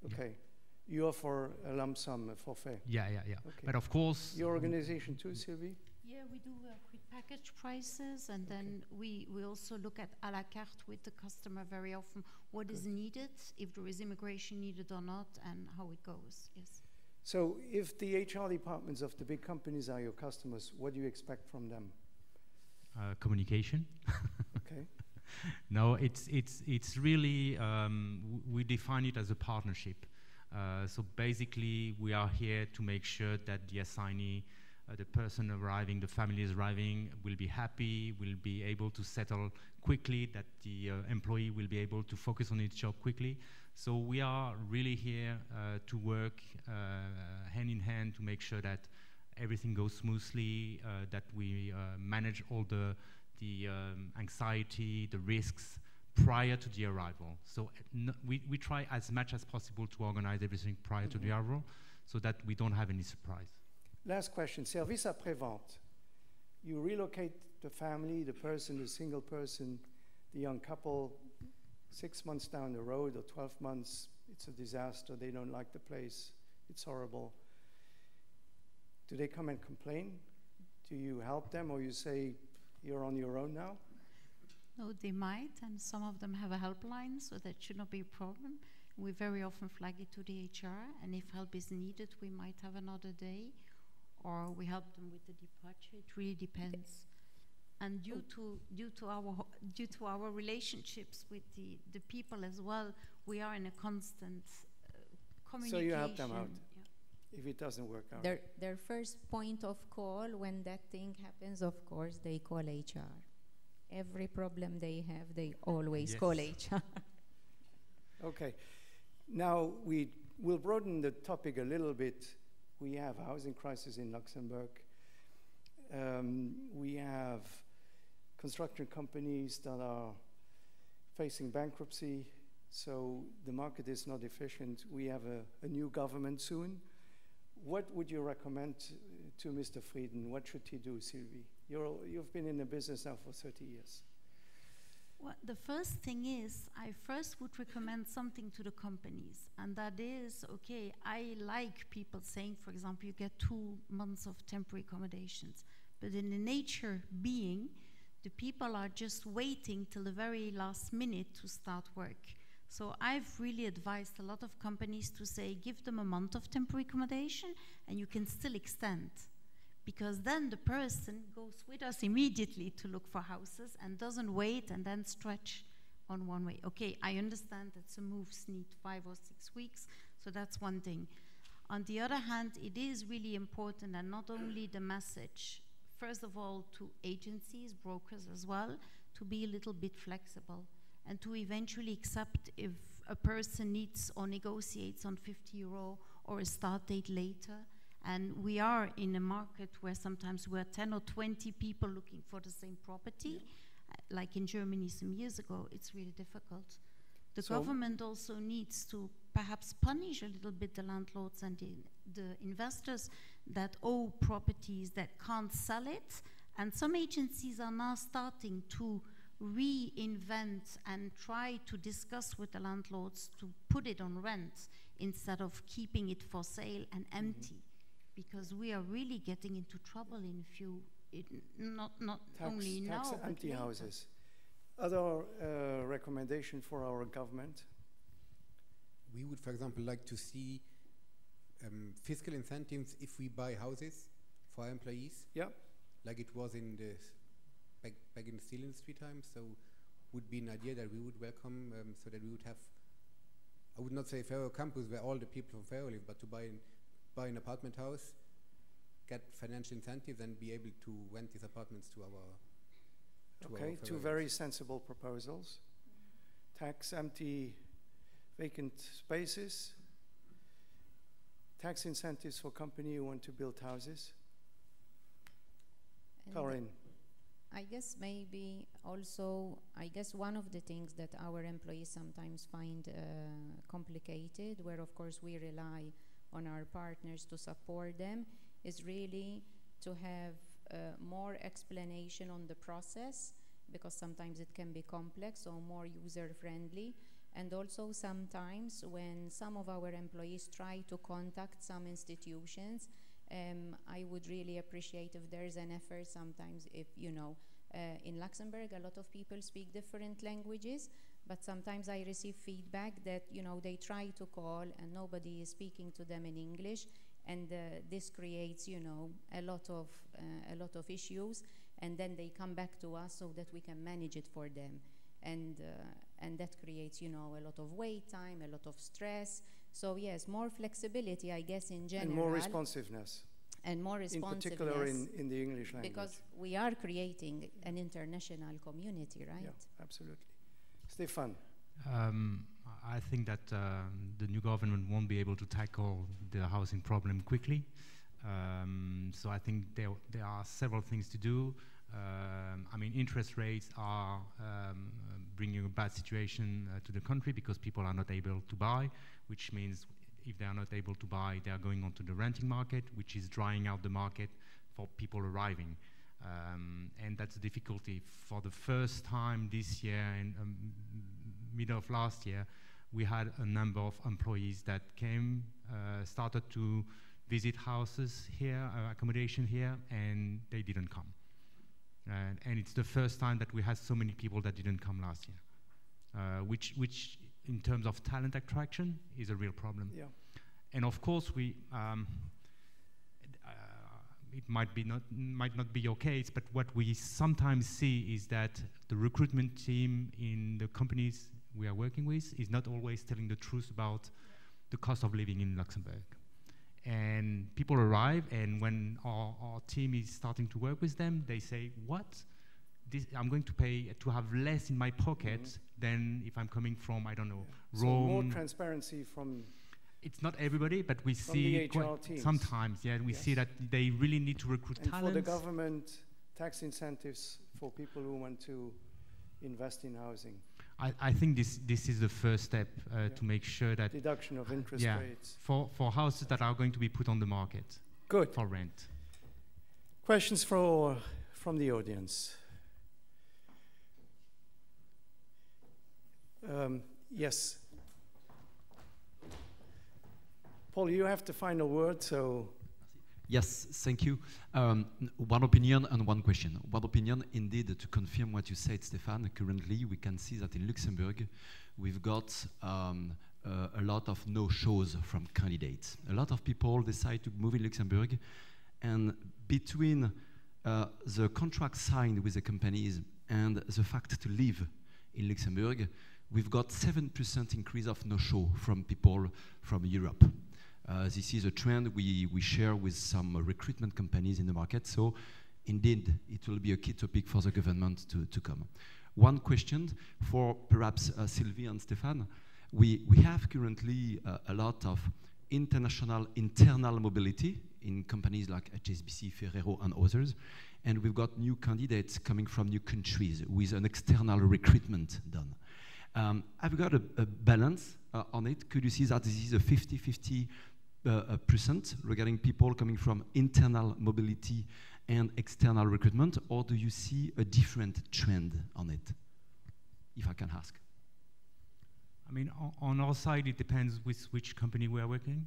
Okay. Yeah. You offer a lump sum, a forfait? Yeah. Okay. But of course... Your organization too, Sylvie? Yeah, we do work with package prices, and then we also look at à la carte with the customer very often, what is needed, if there is immigration needed or not, and how it goes, yes. So if the HR departments of the big companies are your customers, what do you expect from them? Communication. Okay. No, it's really, we define it as a partnership. So basically, we are here to make sure that the assignee, the person arriving, the family is arriving, will be happy, will be able to settle quickly, that the employee will be able to focus on his job quickly. So we are really here to work hand in hand to make sure that everything goes smoothly, that we manage all the anxiety, the risks prior to the arrival. So we try as much as possible to organize everything prior to the arrival so that we don't have any surprise. Last question, service après-vente. You relocate the family, the person, the single person, the young couple, 6 months down the road or 12 months, it's a disaster, they don't like the place, it's horrible. Do they come and complain? Do you help them, or you say, you're on your own now? No, they might, and some of them have a helpline, so that should not be a problem. We very often flag it to the HR, and if help is needed, we might have another day, or we help them with the departure. It really depends. And due to our relationships with the people as well, we are in a constant communication. So you help them out if it doesn't work out. Their first point of call when that thing happens, of course, they call HR. Every problem they have, they always call HR. Okay. Now we'll broaden the topic a little bit. We have a housing crisis in Luxembourg. We have construction companies that are facing bankruptcy, so the market is not efficient. We have a new government soon. What would you recommend to Mr. Frieden? What should he do, Sylvie? You've been in the business now for 30 years. Well, the first thing is, I first would recommend something to the companies, and that is, okay, I like people saying, for example, you get 2 months of temporary accommodations, but in the nature being, the people are just waiting till the very last minute to start work. So I've really advised a lot of companies to say, give them a month of temporary accommodation, and you can still extend. Because then the person goes with us immediately to look for houses and doesn't wait and then stretch on one way. Okay, I understand that some moves need 5 or 6 weeks, so that's one thing. On the other hand, it is really important, and not only the message, first of all, to agencies, brokers as well, to be a little bit flexible. and to eventually accept if a person needs or negotiates on 50 euro or a start date later. And we are in a market where sometimes we're 10 or 20 people looking for the same property. Like in Germany some years ago, it's really difficult. The government also needs to perhaps punish a little bit the landlords and the investors that owe properties that can't sell it. And some agencies are now starting to reinvent and try to discuss with the landlords to put it on rent instead of keeping it for sale and empty. Because we are really getting into trouble in a few, not only now, tax but empty later. houses. Other recommendation for our government? We would, for example, like to see fiscal incentives if we buy houses for our employees. Yeah. Like it was in the back in the steel industry time. So would be an idea that we would welcome, so that we would have, I would not say Ferrero campus where all the people from Ferrero live, but to buy an apartment house, get financial incentives, and be able to rent these apartments to our Okay, two very sensible proposals. Tax empty vacant spaces, tax incentives for companies who want to build houses. Karin. I guess maybe also, I guess one of the things that our employees sometimes find complicated, where of course we rely on our partners to support them, is really to have more explanation on the process, because sometimes it can be complex, or more user-friendly. And also sometimes when some of our employees try to contact some institutions, I would really appreciate if there's an effort sometimes, if, you know, in Luxembourg a lot of people speak different languages, but sometimes I receive feedback that, you know, they try to call and nobody is speaking to them in English, and this creates, you know, a lot of issues, and then they come back to us so that we can manage it for them, and that creates, you know, a lot of wait time, a lot of stress. So yes, more flexibility, I guess, in general. And more responsiveness. And more responsiveness. In particular in the English language. Because we are creating an international community, right? Yeah, absolutely. Stephane. I think that the new government won't be able to tackle the housing problem quickly. So I think there are several things to do. I mean, interest rates are bringing a bad situation to the country because people are not able to buy, which means if they are not able to buy, they are going onto the renting market, which is drying out the market for people arriving. And that's a difficulty. For the first time this year, in middle of last year, we had a number of employees that came, started to visit houses here, accommodation here, and they didn't come. And it's the first time that we had so many people that didn't come last year, which in terms of talent attraction is a real problem. Yeah. And of course, we it might not be your case, but what we sometimes see is that the recruitment team in the companies we are working with is not always telling the truth about the cost of living in Luxembourg. And people arrive, and when our team is starting to work with them, they say, what? I'm going to pay to have less in my pocket than if I'm coming from, I don't know, Rome. So more transparency from... It's not everybody, but we see sometimes, yeah, we see that they really need to recruit talent. For the government, tax incentives for people who want to invest in housing. I think this is the first step to make sure that... Deduction of interest rates. For houses that are going to be put on the market. Good. For rent. Questions from the audience? Yes. Paul, you have the final word, so... Yes, thank you. One opinion and one question. One opinion, indeed, to confirm what you said, Stephane. Currently, we can see that in Luxembourg, we've got a lot of no-shows from candidates. A lot of people decide to move in Luxembourg, and between the contract signed with the companies and the fact to live in Luxembourg, we've got 7% increase of no-show from people from Europe. This is a trend we share with some recruitment companies in the market, so indeed it will be a key topic for the government to come. One question for perhaps Sylvie and Stephane. We have currently a lot of internal mobility in companies like HSBC, Ferrero, and others. And we've got new candidates coming from new countries with an external recruitment done. I've got a balance on it. Could you see that this is a 50-50% regarding people coming from internal mobility and external recruitment, or do you see a different trend on it, if I can ask? I mean, on our side, it depends with which company we are working.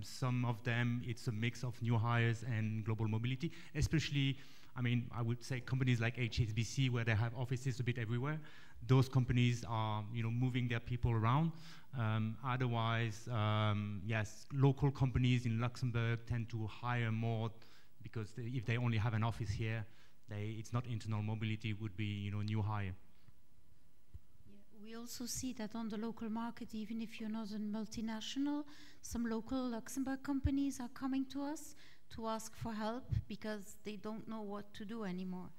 Some of them, it's a mix of new hires and global mobility, especially, I mean, I would say companies like HSBC, where they have offices a bit everywhere. Those companies are, you know, moving their people around. Otherwise, yes, local companies in Luxembourg tend to hire more because if they only have an office here, it's not internal mobility, it would be, you know, new hire. We also see that on the local market, even if you're not a multinational, some local Luxembourg companies are coming to us to ask for help because they don't know what to do anymore.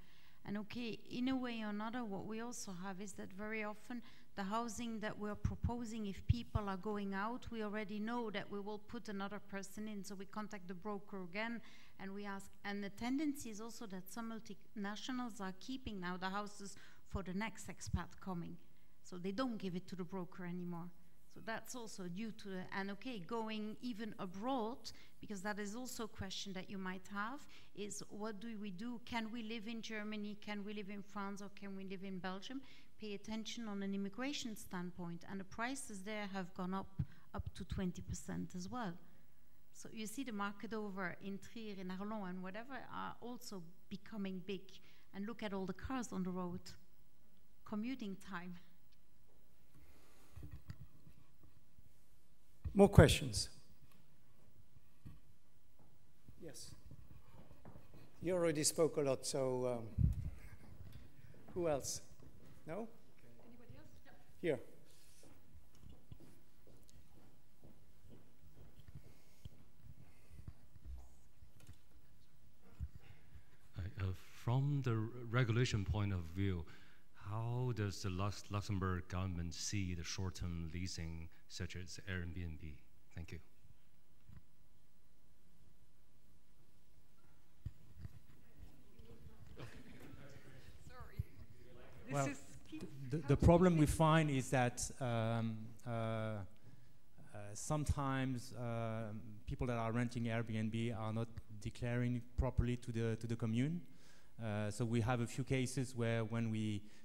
And okay, in a way or another, what we also have is that very often the housing that we're proposing, if people are going out, we already know that we will put another person in. So we contact the broker again and we ask. And the tendency is also that some multinationals are keeping now the houses for the next expat coming. So they don't give it to the broker anymore. So that's also due to the, and okay, going even abroad, because that is also a question that you might have, is what do we do? Can we live in Germany? Can we live in France? Or can we live in Belgium? Pay attention on an immigration standpoint. And the prices there have gone up to 20% as well. So you see the market over in Trier, in Arlon, and whatever are also becoming big. And look at all the cars on the road. Commuting time. More questions? Yes. You already spoke a lot, so who else? No? Anybody else? Yeah. Here. From the regulation point of view, how does the Luxembourg government see the short-term leasing, such as Airbnb? Thank you. Sorry. Well, the problem we find is that sometimes people that are renting Airbnb are not declaring properly to the commune. So we have a few cases where when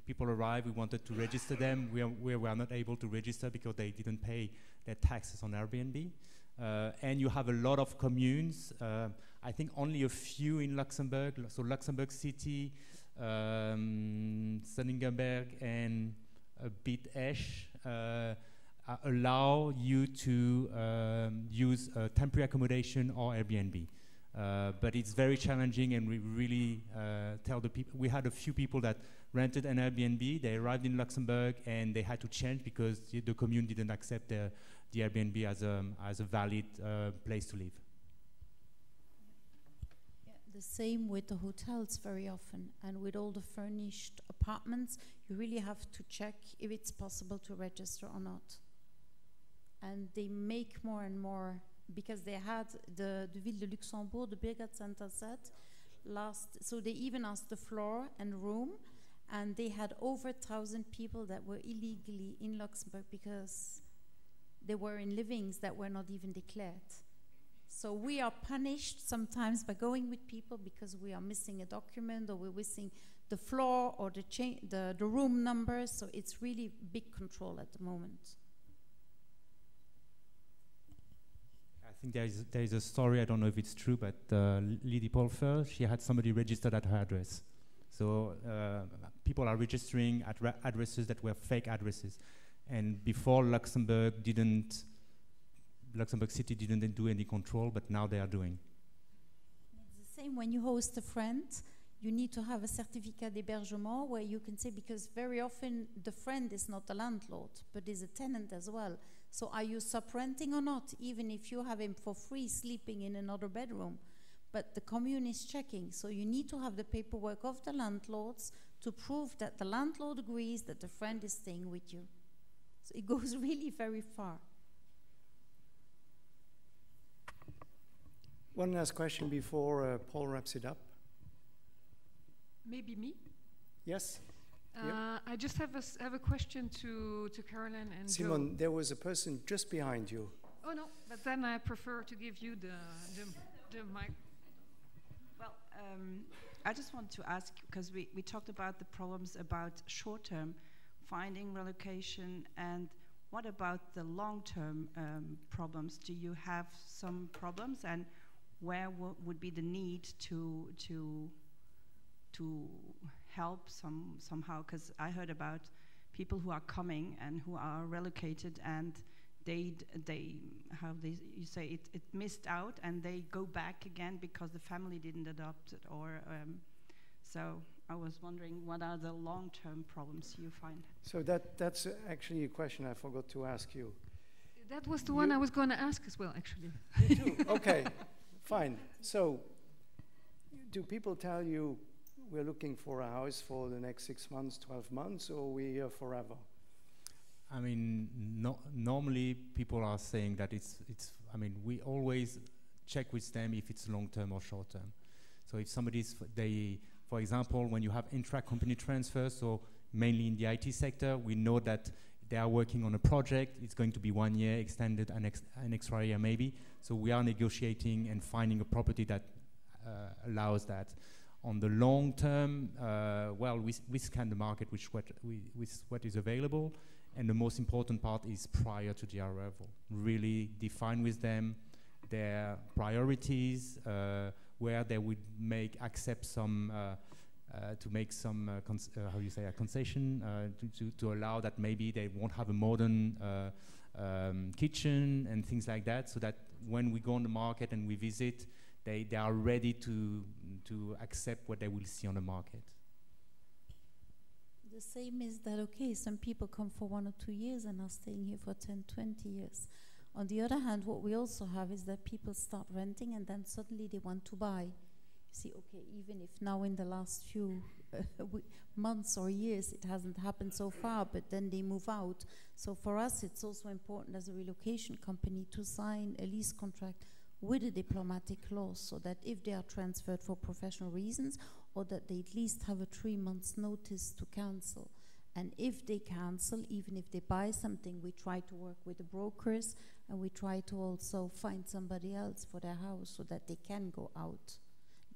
people arrive, we wanted to register them. We were not able to register because they didn't pay their taxes on Airbnb. And you have a lot of communes. I think only a few in Luxembourg. So Luxembourg City, Schonenberg, and a bit Esch allow you to use temporary accommodation or Airbnb. But it's very challenging, and we really tell the people. We had a few people that rented an Airbnb. They arrived in Luxembourg and they had to change because the commune didn't accept the Airbnb as a valid place to live. Yeah, the same with the hotels very often, and with all the furnished apartments, you really have to check if it's possible to register or not. And they make more and more. Because they had the Ville de Luxembourg, the Bürgerzentrum set so they even asked the floor and room, and they had over 1,000 people that were illegally in Luxembourg because they were in livings that were not even declared. So we are punished sometimes by going with people because we are missing a document, or we're missing the floor or the room number. So it's really big control at the moment. I think there is a story, I don't know if it's true, but Lady Polfer, she had somebody registered at her address. So people are registering at addresses that were fake addresses. And before Luxembourg City didn't do any control, but now they are doing. It's the same when you host a friend. You need to have a certificate d'hébergement where you can say, because very often the friend is not the landlord, but is a tenant as well. So are you sub-renting or not, even if you have him for free sleeping in another bedroom? But the commune is checking. So you need to have the paperwork of the landlords to prove that the landlord agrees that the friend is staying with you. So it goes really very far. One last question before Paul wraps it up. Maybe me? Yes? Yep. I just have a question to Caroline and Simône, Joe. there was a person just behind you. Oh no, but then I prefer to give you the mic. Well, I just want to ask, because we talked about the problems about short-term finding relocation, and what about the long-term problems? Do you have some problems, and where would be the need to help somehow? Because I heard about people who are coming and who are relocated, and they you say it missed out, and they go back again because the family didn't adopt it, or so I was wondering, what are the long-term problems you find? So that's actually a question I forgot to ask you. That was the one I was going to ask as well, actually. Me too. Okay, fine. So, do people tell you we're looking for a house for the next 6 months, 12 months, or we're here forever? I mean, normally people are saying that it's. I mean, we always check with them if it's long-term or short-term. So if somebody's, for example, when you have intra-company transfers, so mainly in the IT sector, we know that they are working on a project. It's going to be 1 year, extended an extra year maybe. So we are negotiating and finding a property that allows that. On the long term, well, we scan the market with what is available. And the most important part is prior to the arrival. Really define with them their priorities, where they would accept some, to make some, how you say, a concession, to allow that maybe they won't have a modern kitchen and things like that, so that when we go on the market and we visit, they are ready to accept what they will see on the market. The same is that, okay, some people come for 1 or 2 years and are staying here for 10, 20 years. On the other hand, what we also have is that people start renting and then suddenly they want to buy. You see, okay, even if now in the last few months or years it hasn't happened so far, but then they move out. So for us, it's also important as a relocation company to sign a lease contract with a diplomatic clause, so that if they are transferred for professional reasons, or that they at least have a 3 months notice to cancel. And if they cancel, even if they buy something, we try to work with the brokers, and we try to also find somebody else for their house so that they can go out,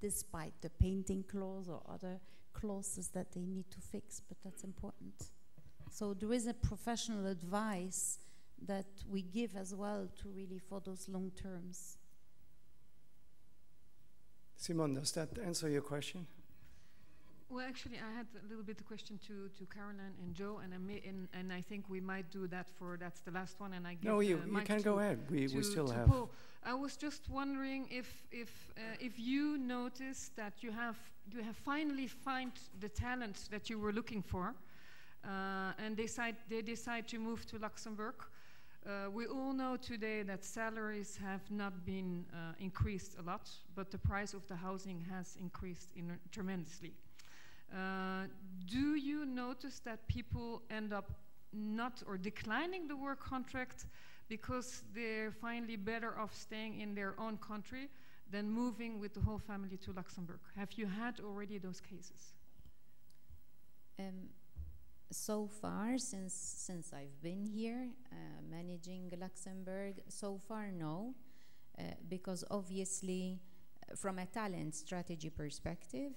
despite the painting clause or other clauses that they need to fix, but that's important. So there is a professional advice that we give as well to really for those long terms. Simône, does that answer your question? Well, actually, I had a little bit of question to Caroline and Joe, and I think we might do that that's the last one, and I give you can go ahead. We still have. Paul. I was just wondering if you noticed that you have finally found the talent that you were looking for, and they decide to move to Luxembourg. We all know today that salaries have not been increased a lot, but the price of the housing has increased tremendously. Do you notice that people end up not or declining the work contract because they're finally better off staying in their own country than moving with the whole family to Luxembourg? Have you had already those cases? So far, since I've been here managing Luxembourg, so far no, because obviously from a talent strategy perspective,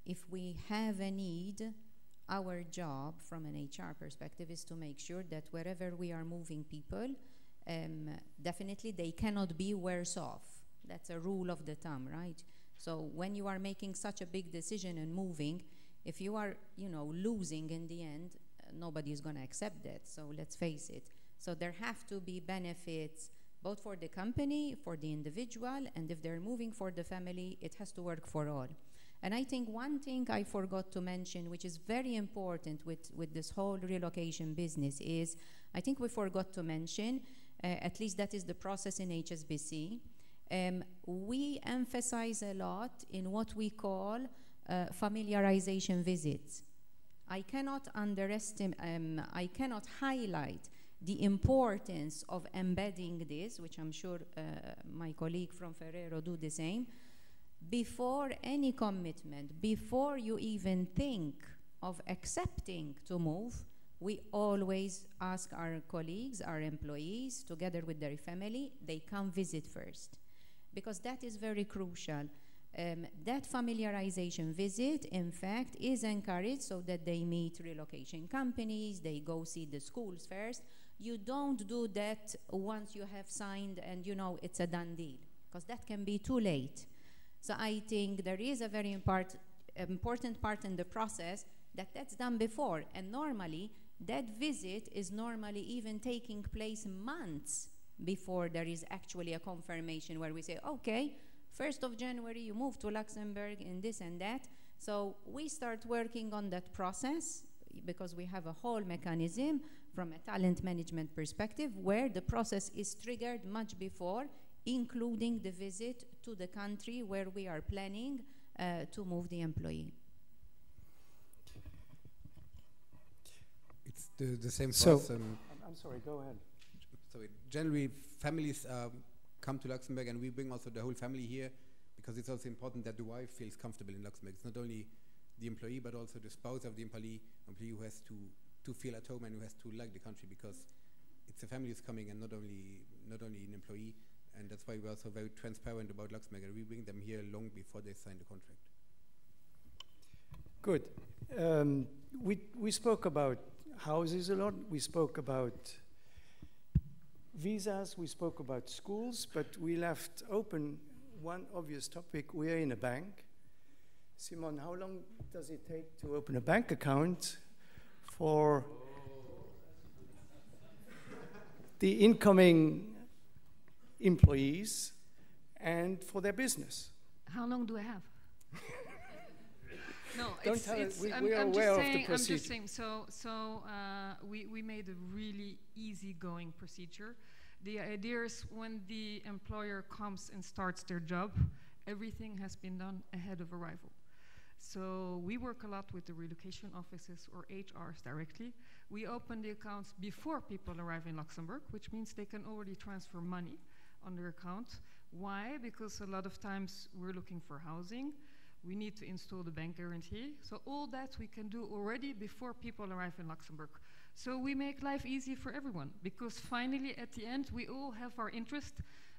if we have a need, our job from an HR perspective is to make sure that wherever we are moving people, definitely they cannot be worse off. That's a rule of the thumb, right? So when you are making such a big decision and moving, if you are, losing in the end, nobody is going to accept that. So let's face it. So there have to be benefits both for the company, for the individual, and if they're moving for the family, it has to work for all. And I think one thing I forgot to mention, which is very important with this whole relocation business, is I think we forgot to mention, at least that is the process in HSBC, we emphasize a lot in what we call familiarization visits. I cannot underestimate, I cannot highlight the importance of embedding this, which I'm sure my colleague from Ferrero do the same, before any commitment, before you even think of accepting to move. We always ask our colleagues, our employees, together with their family, they come visit first, because that is very crucial. That familiarization visit, in fact, is encouraged so that they meet relocation companies, they go see the schools first. You don't do that once you have signed and you know it's a done deal, because that can be too late. So I think there is a very important part in the process that's done before, and normally that visit is normally even taking place months before there is actually a confirmation where we say, okay, 1st of January you move to Luxembourg and this and that. So we start working on that process because we have a whole mechanism from a talent management perspective where the process is triggered much before, including the visit to the country where we are planning to move the employee. It's the same So, for us. I'm sorry, go ahead. So generally, families come to Luxembourg, and we bring also the whole family here because it's also important that the wife feels comfortable in Luxembourg. It's not only the employee, but also the spouse of the employee who has to feel at home and who has to like the country, because it's a family who's coming and not only an employee. And that's why we're also very transparent about Luxembourg, and we bring them here long before they sign the contract. Good. We spoke about houses a lot. We spoke about visas. We spoke about schools, but we left open one obvious topic. We are in a bank. Simône, how long does it take to open a bank account for the incoming employees and for their business? How long do I have? No, Don't tell us. We are I'm aware just of saying, the procedure. I'm just saying, we made a really easygoing procedure. The idea is when the employer comes and starts their job, everything has been done ahead of arrival. So we work a lot with the relocation offices or HRs directly. We open the accounts before people arrive in Luxembourg, which means they can already transfer money on their account. Why? Because a lot of times we're looking for housing. We need to install the bank guarantee. So all that we can do already before people arrive in Luxembourg. So we make life easy for everyone, because finally at the end we all have our interest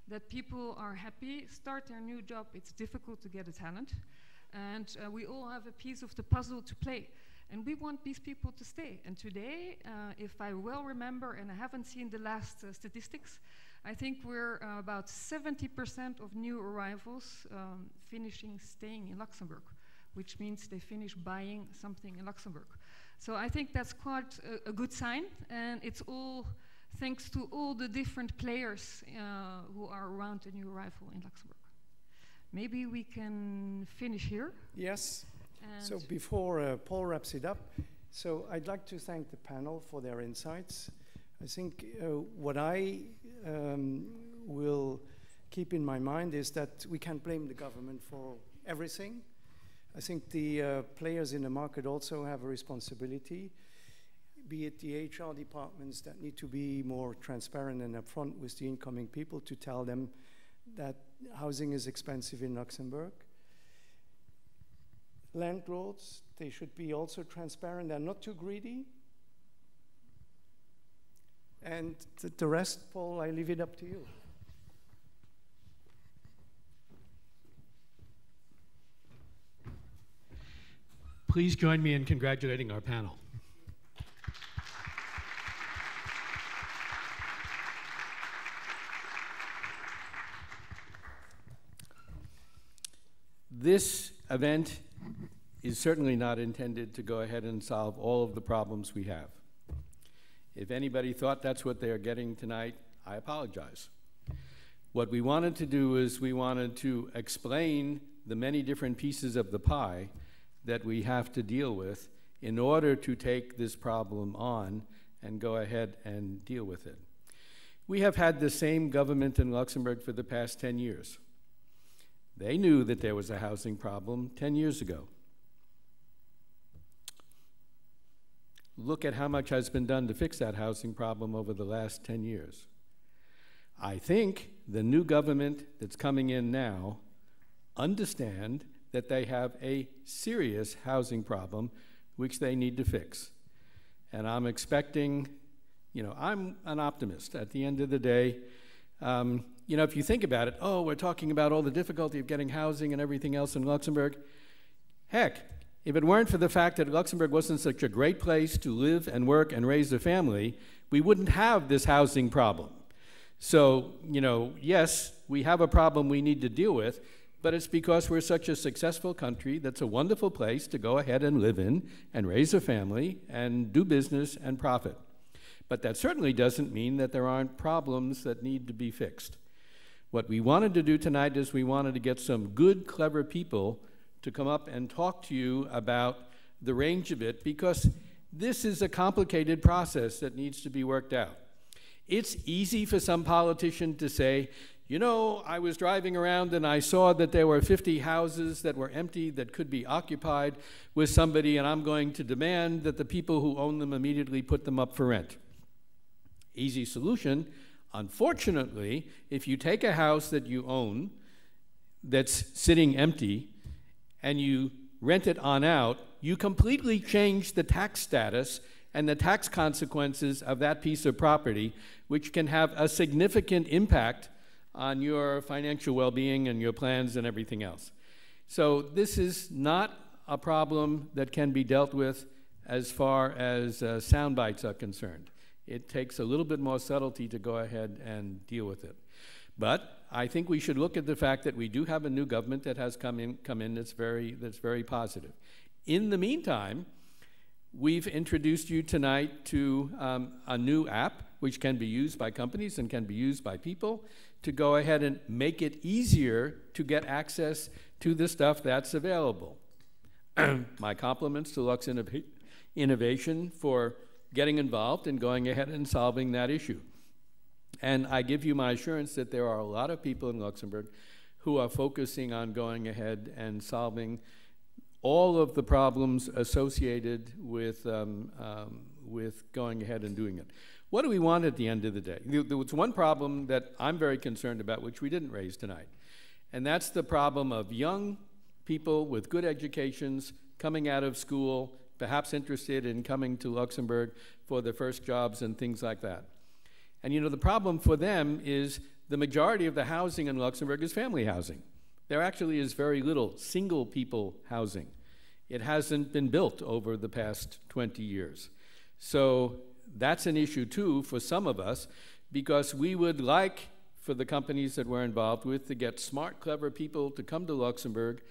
that people are happy, start their new job. It's difficult to get a talent. And we all have a piece of the puzzle to play. And we want these people to stay. And today, if I well remember, and I haven't seen the last statistics, I think we're about 70% of new arrivals finishing staying in Luxembourg, which means they finish buying something in Luxembourg. So I think that's quite a good sign, and it's all thanks to all the different players who are around a new arrival in Luxembourg. Maybe we can finish here. Yes. And so before Paul wraps it up, so I'd like to thank the panel for their insights. I think what I will keep in my mind is that we can't blame the government for everything. I think the players in the market also have a responsibility, be it the HR departments that need to be more transparent and upfront with the incoming people to tell them that housing is expensive in Luxembourg. Landlords, they should be also transparent and not too greedy. And the rest, Paul, I leave it up to you. Please join me in congratulating our panel. This event is certainly not intended to go ahead and solve all of the problems we have. If anybody thought that's what they're getting tonight, I apologize. What we wanted to do is we wanted to explain the many different pieces of the pie that we have to deal with in order to take this problem on and go ahead and deal with it. We have had the same government in Luxembourg for the past 10 years. They knew that there was a housing problem 10 years ago. look at how much has been done to fix that housing problem over the last 10 years. I think the new government that's coming in now understand that they have a serious housing problem which they need to fix. And I'm expecting, you know, I'm an optimist. At the end of the day, you know, if you think about it, oh, we're talking about all the difficulty of getting housing and everything else in Luxembourg. Heck, if it weren't for the fact that Luxembourg wasn't such a great place to live and work and raise a family, we wouldn't have this housing problem. So, you know, yes, we have a problem we need to deal with, but it's because we're such a successful country that's a wonderful place to go ahead and live in and raise a family and do business and profit. But that certainly doesn't mean that there aren't problems that need to be fixed. What we wanted to do tonight is we wanted to get some good, clever people to come up and talk to you about the range of it, because this is a complicated process that needs to be worked out. It's easy for some politician to say, you know, I was driving around and I saw that there were 50 houses that were empty that could be occupied with somebody, and I'm going to demand that the people who own them immediately put them up for rent. Easy solution. Unfortunately, if you take a house that you own that's sitting empty and you rent it on out, you completely change the tax status and the tax consequences of that piece of property, which can have a significant impact on your financial well-being and your plans and everything else. So this is not a problem that can be dealt with as far as sound bites are concerned. It takes a little bit more subtlety to go ahead and deal with it. But I think we should look at the fact that we do have a new government that has come in that's very positive. In the meantime, we've introduced you tonight to a new app which can be used by companies and can be used by people to go ahead and make it easier to get access to the stuff that's available. My compliments to Luxinnovation for getting involved and going ahead and solving that issue. And I give you my assurance that there are a lot of people in Luxembourg who are focusing on going ahead and solving all of the problems associated with going ahead and doing it. What do we want at the end of the day? There was one problem that I'm very concerned about, which we didn't raise tonight, and that's the problem of young people with good educations coming out of school, perhaps interested in coming to Luxembourg for their first jobs and things like that. And you know, the problem for them is the majority of the housing in Luxembourg is family housing. There actually is very little single people housing. It hasn't been built over the past 20 years. So that's an issue too for some of us, because we would like for the companies that we're involved with to get smart, clever people to come to Luxembourg,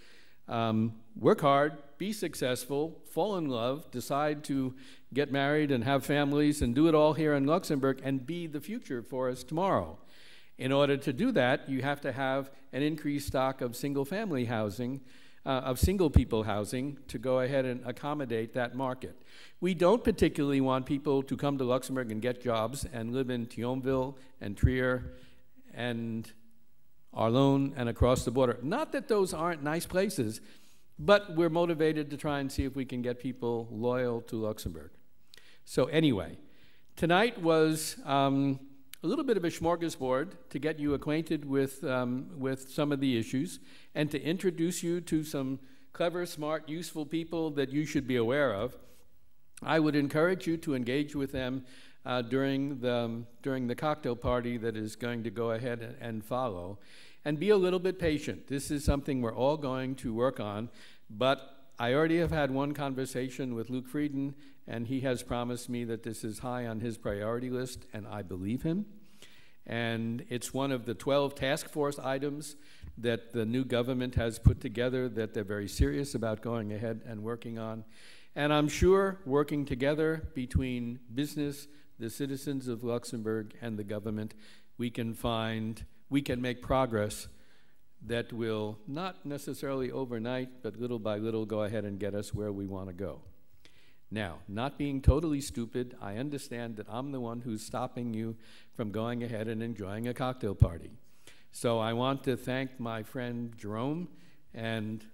work hard, be successful, fall in love, decide to get married and have families and do it all here in Luxembourg and be the future for us tomorrow. In order to do that, you have to have an increased stock of single-family housing, of single-people housing, to go ahead and accommodate that market. We don't particularly want people to come to Luxembourg and get jobs and live in Thionville and Trier and Arlon and across the border. Not that those aren't nice places, but we're motivated to try and see if we can get people loyal to Luxembourg. So anyway, tonight was a little bit of a smorgasbord to get you acquainted with some of the issues and to introduce you to some clever, smart, useful people that you should be aware of. I would encourage you to engage with them during the cocktail party that is going to go ahead and follow. And be a little bit patient. This is something we're all going to work on, but I already have had one conversation with Luc Frieden, and he has promised me that this is high on his priority list, and I believe him. And it's one of the 12 task force items that the new government has put together that they're very serious about going ahead and working on. And I'm sure working together between business, the citizens of Luxembourg, and the government, we can make progress that will not necessarily overnight, but little by little go ahead and get us where we want to go. Now, not being totally stupid, I understand that I'm the one who's stopping you from going ahead and enjoying a cocktail party. So I want to thank my friend Jerome and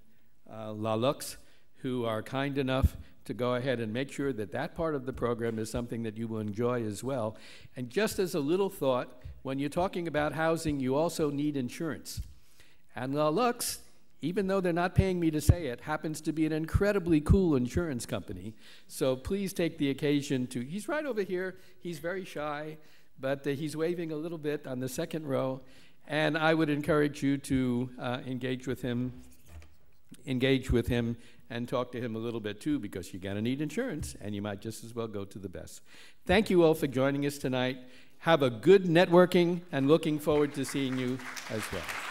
La Lux, who are kind enough to go ahead and make sure that that part of the program is something that you will enjoy as well. And just as a little thought, when you're talking about housing, you also need insurance. And Lux, even though they're not paying me to say it, happens to be an incredibly cool insurance company. So please take the occasion to, he's right over here, he's very shy, but he's waving a little bit on the second row, and I would encourage you to engage with him and talk to him a little bit too, because you're gonna need insurance, and you might just as well go to the best. Thank you all for joining us tonight. Have a good networking, and looking forward to seeing you as well.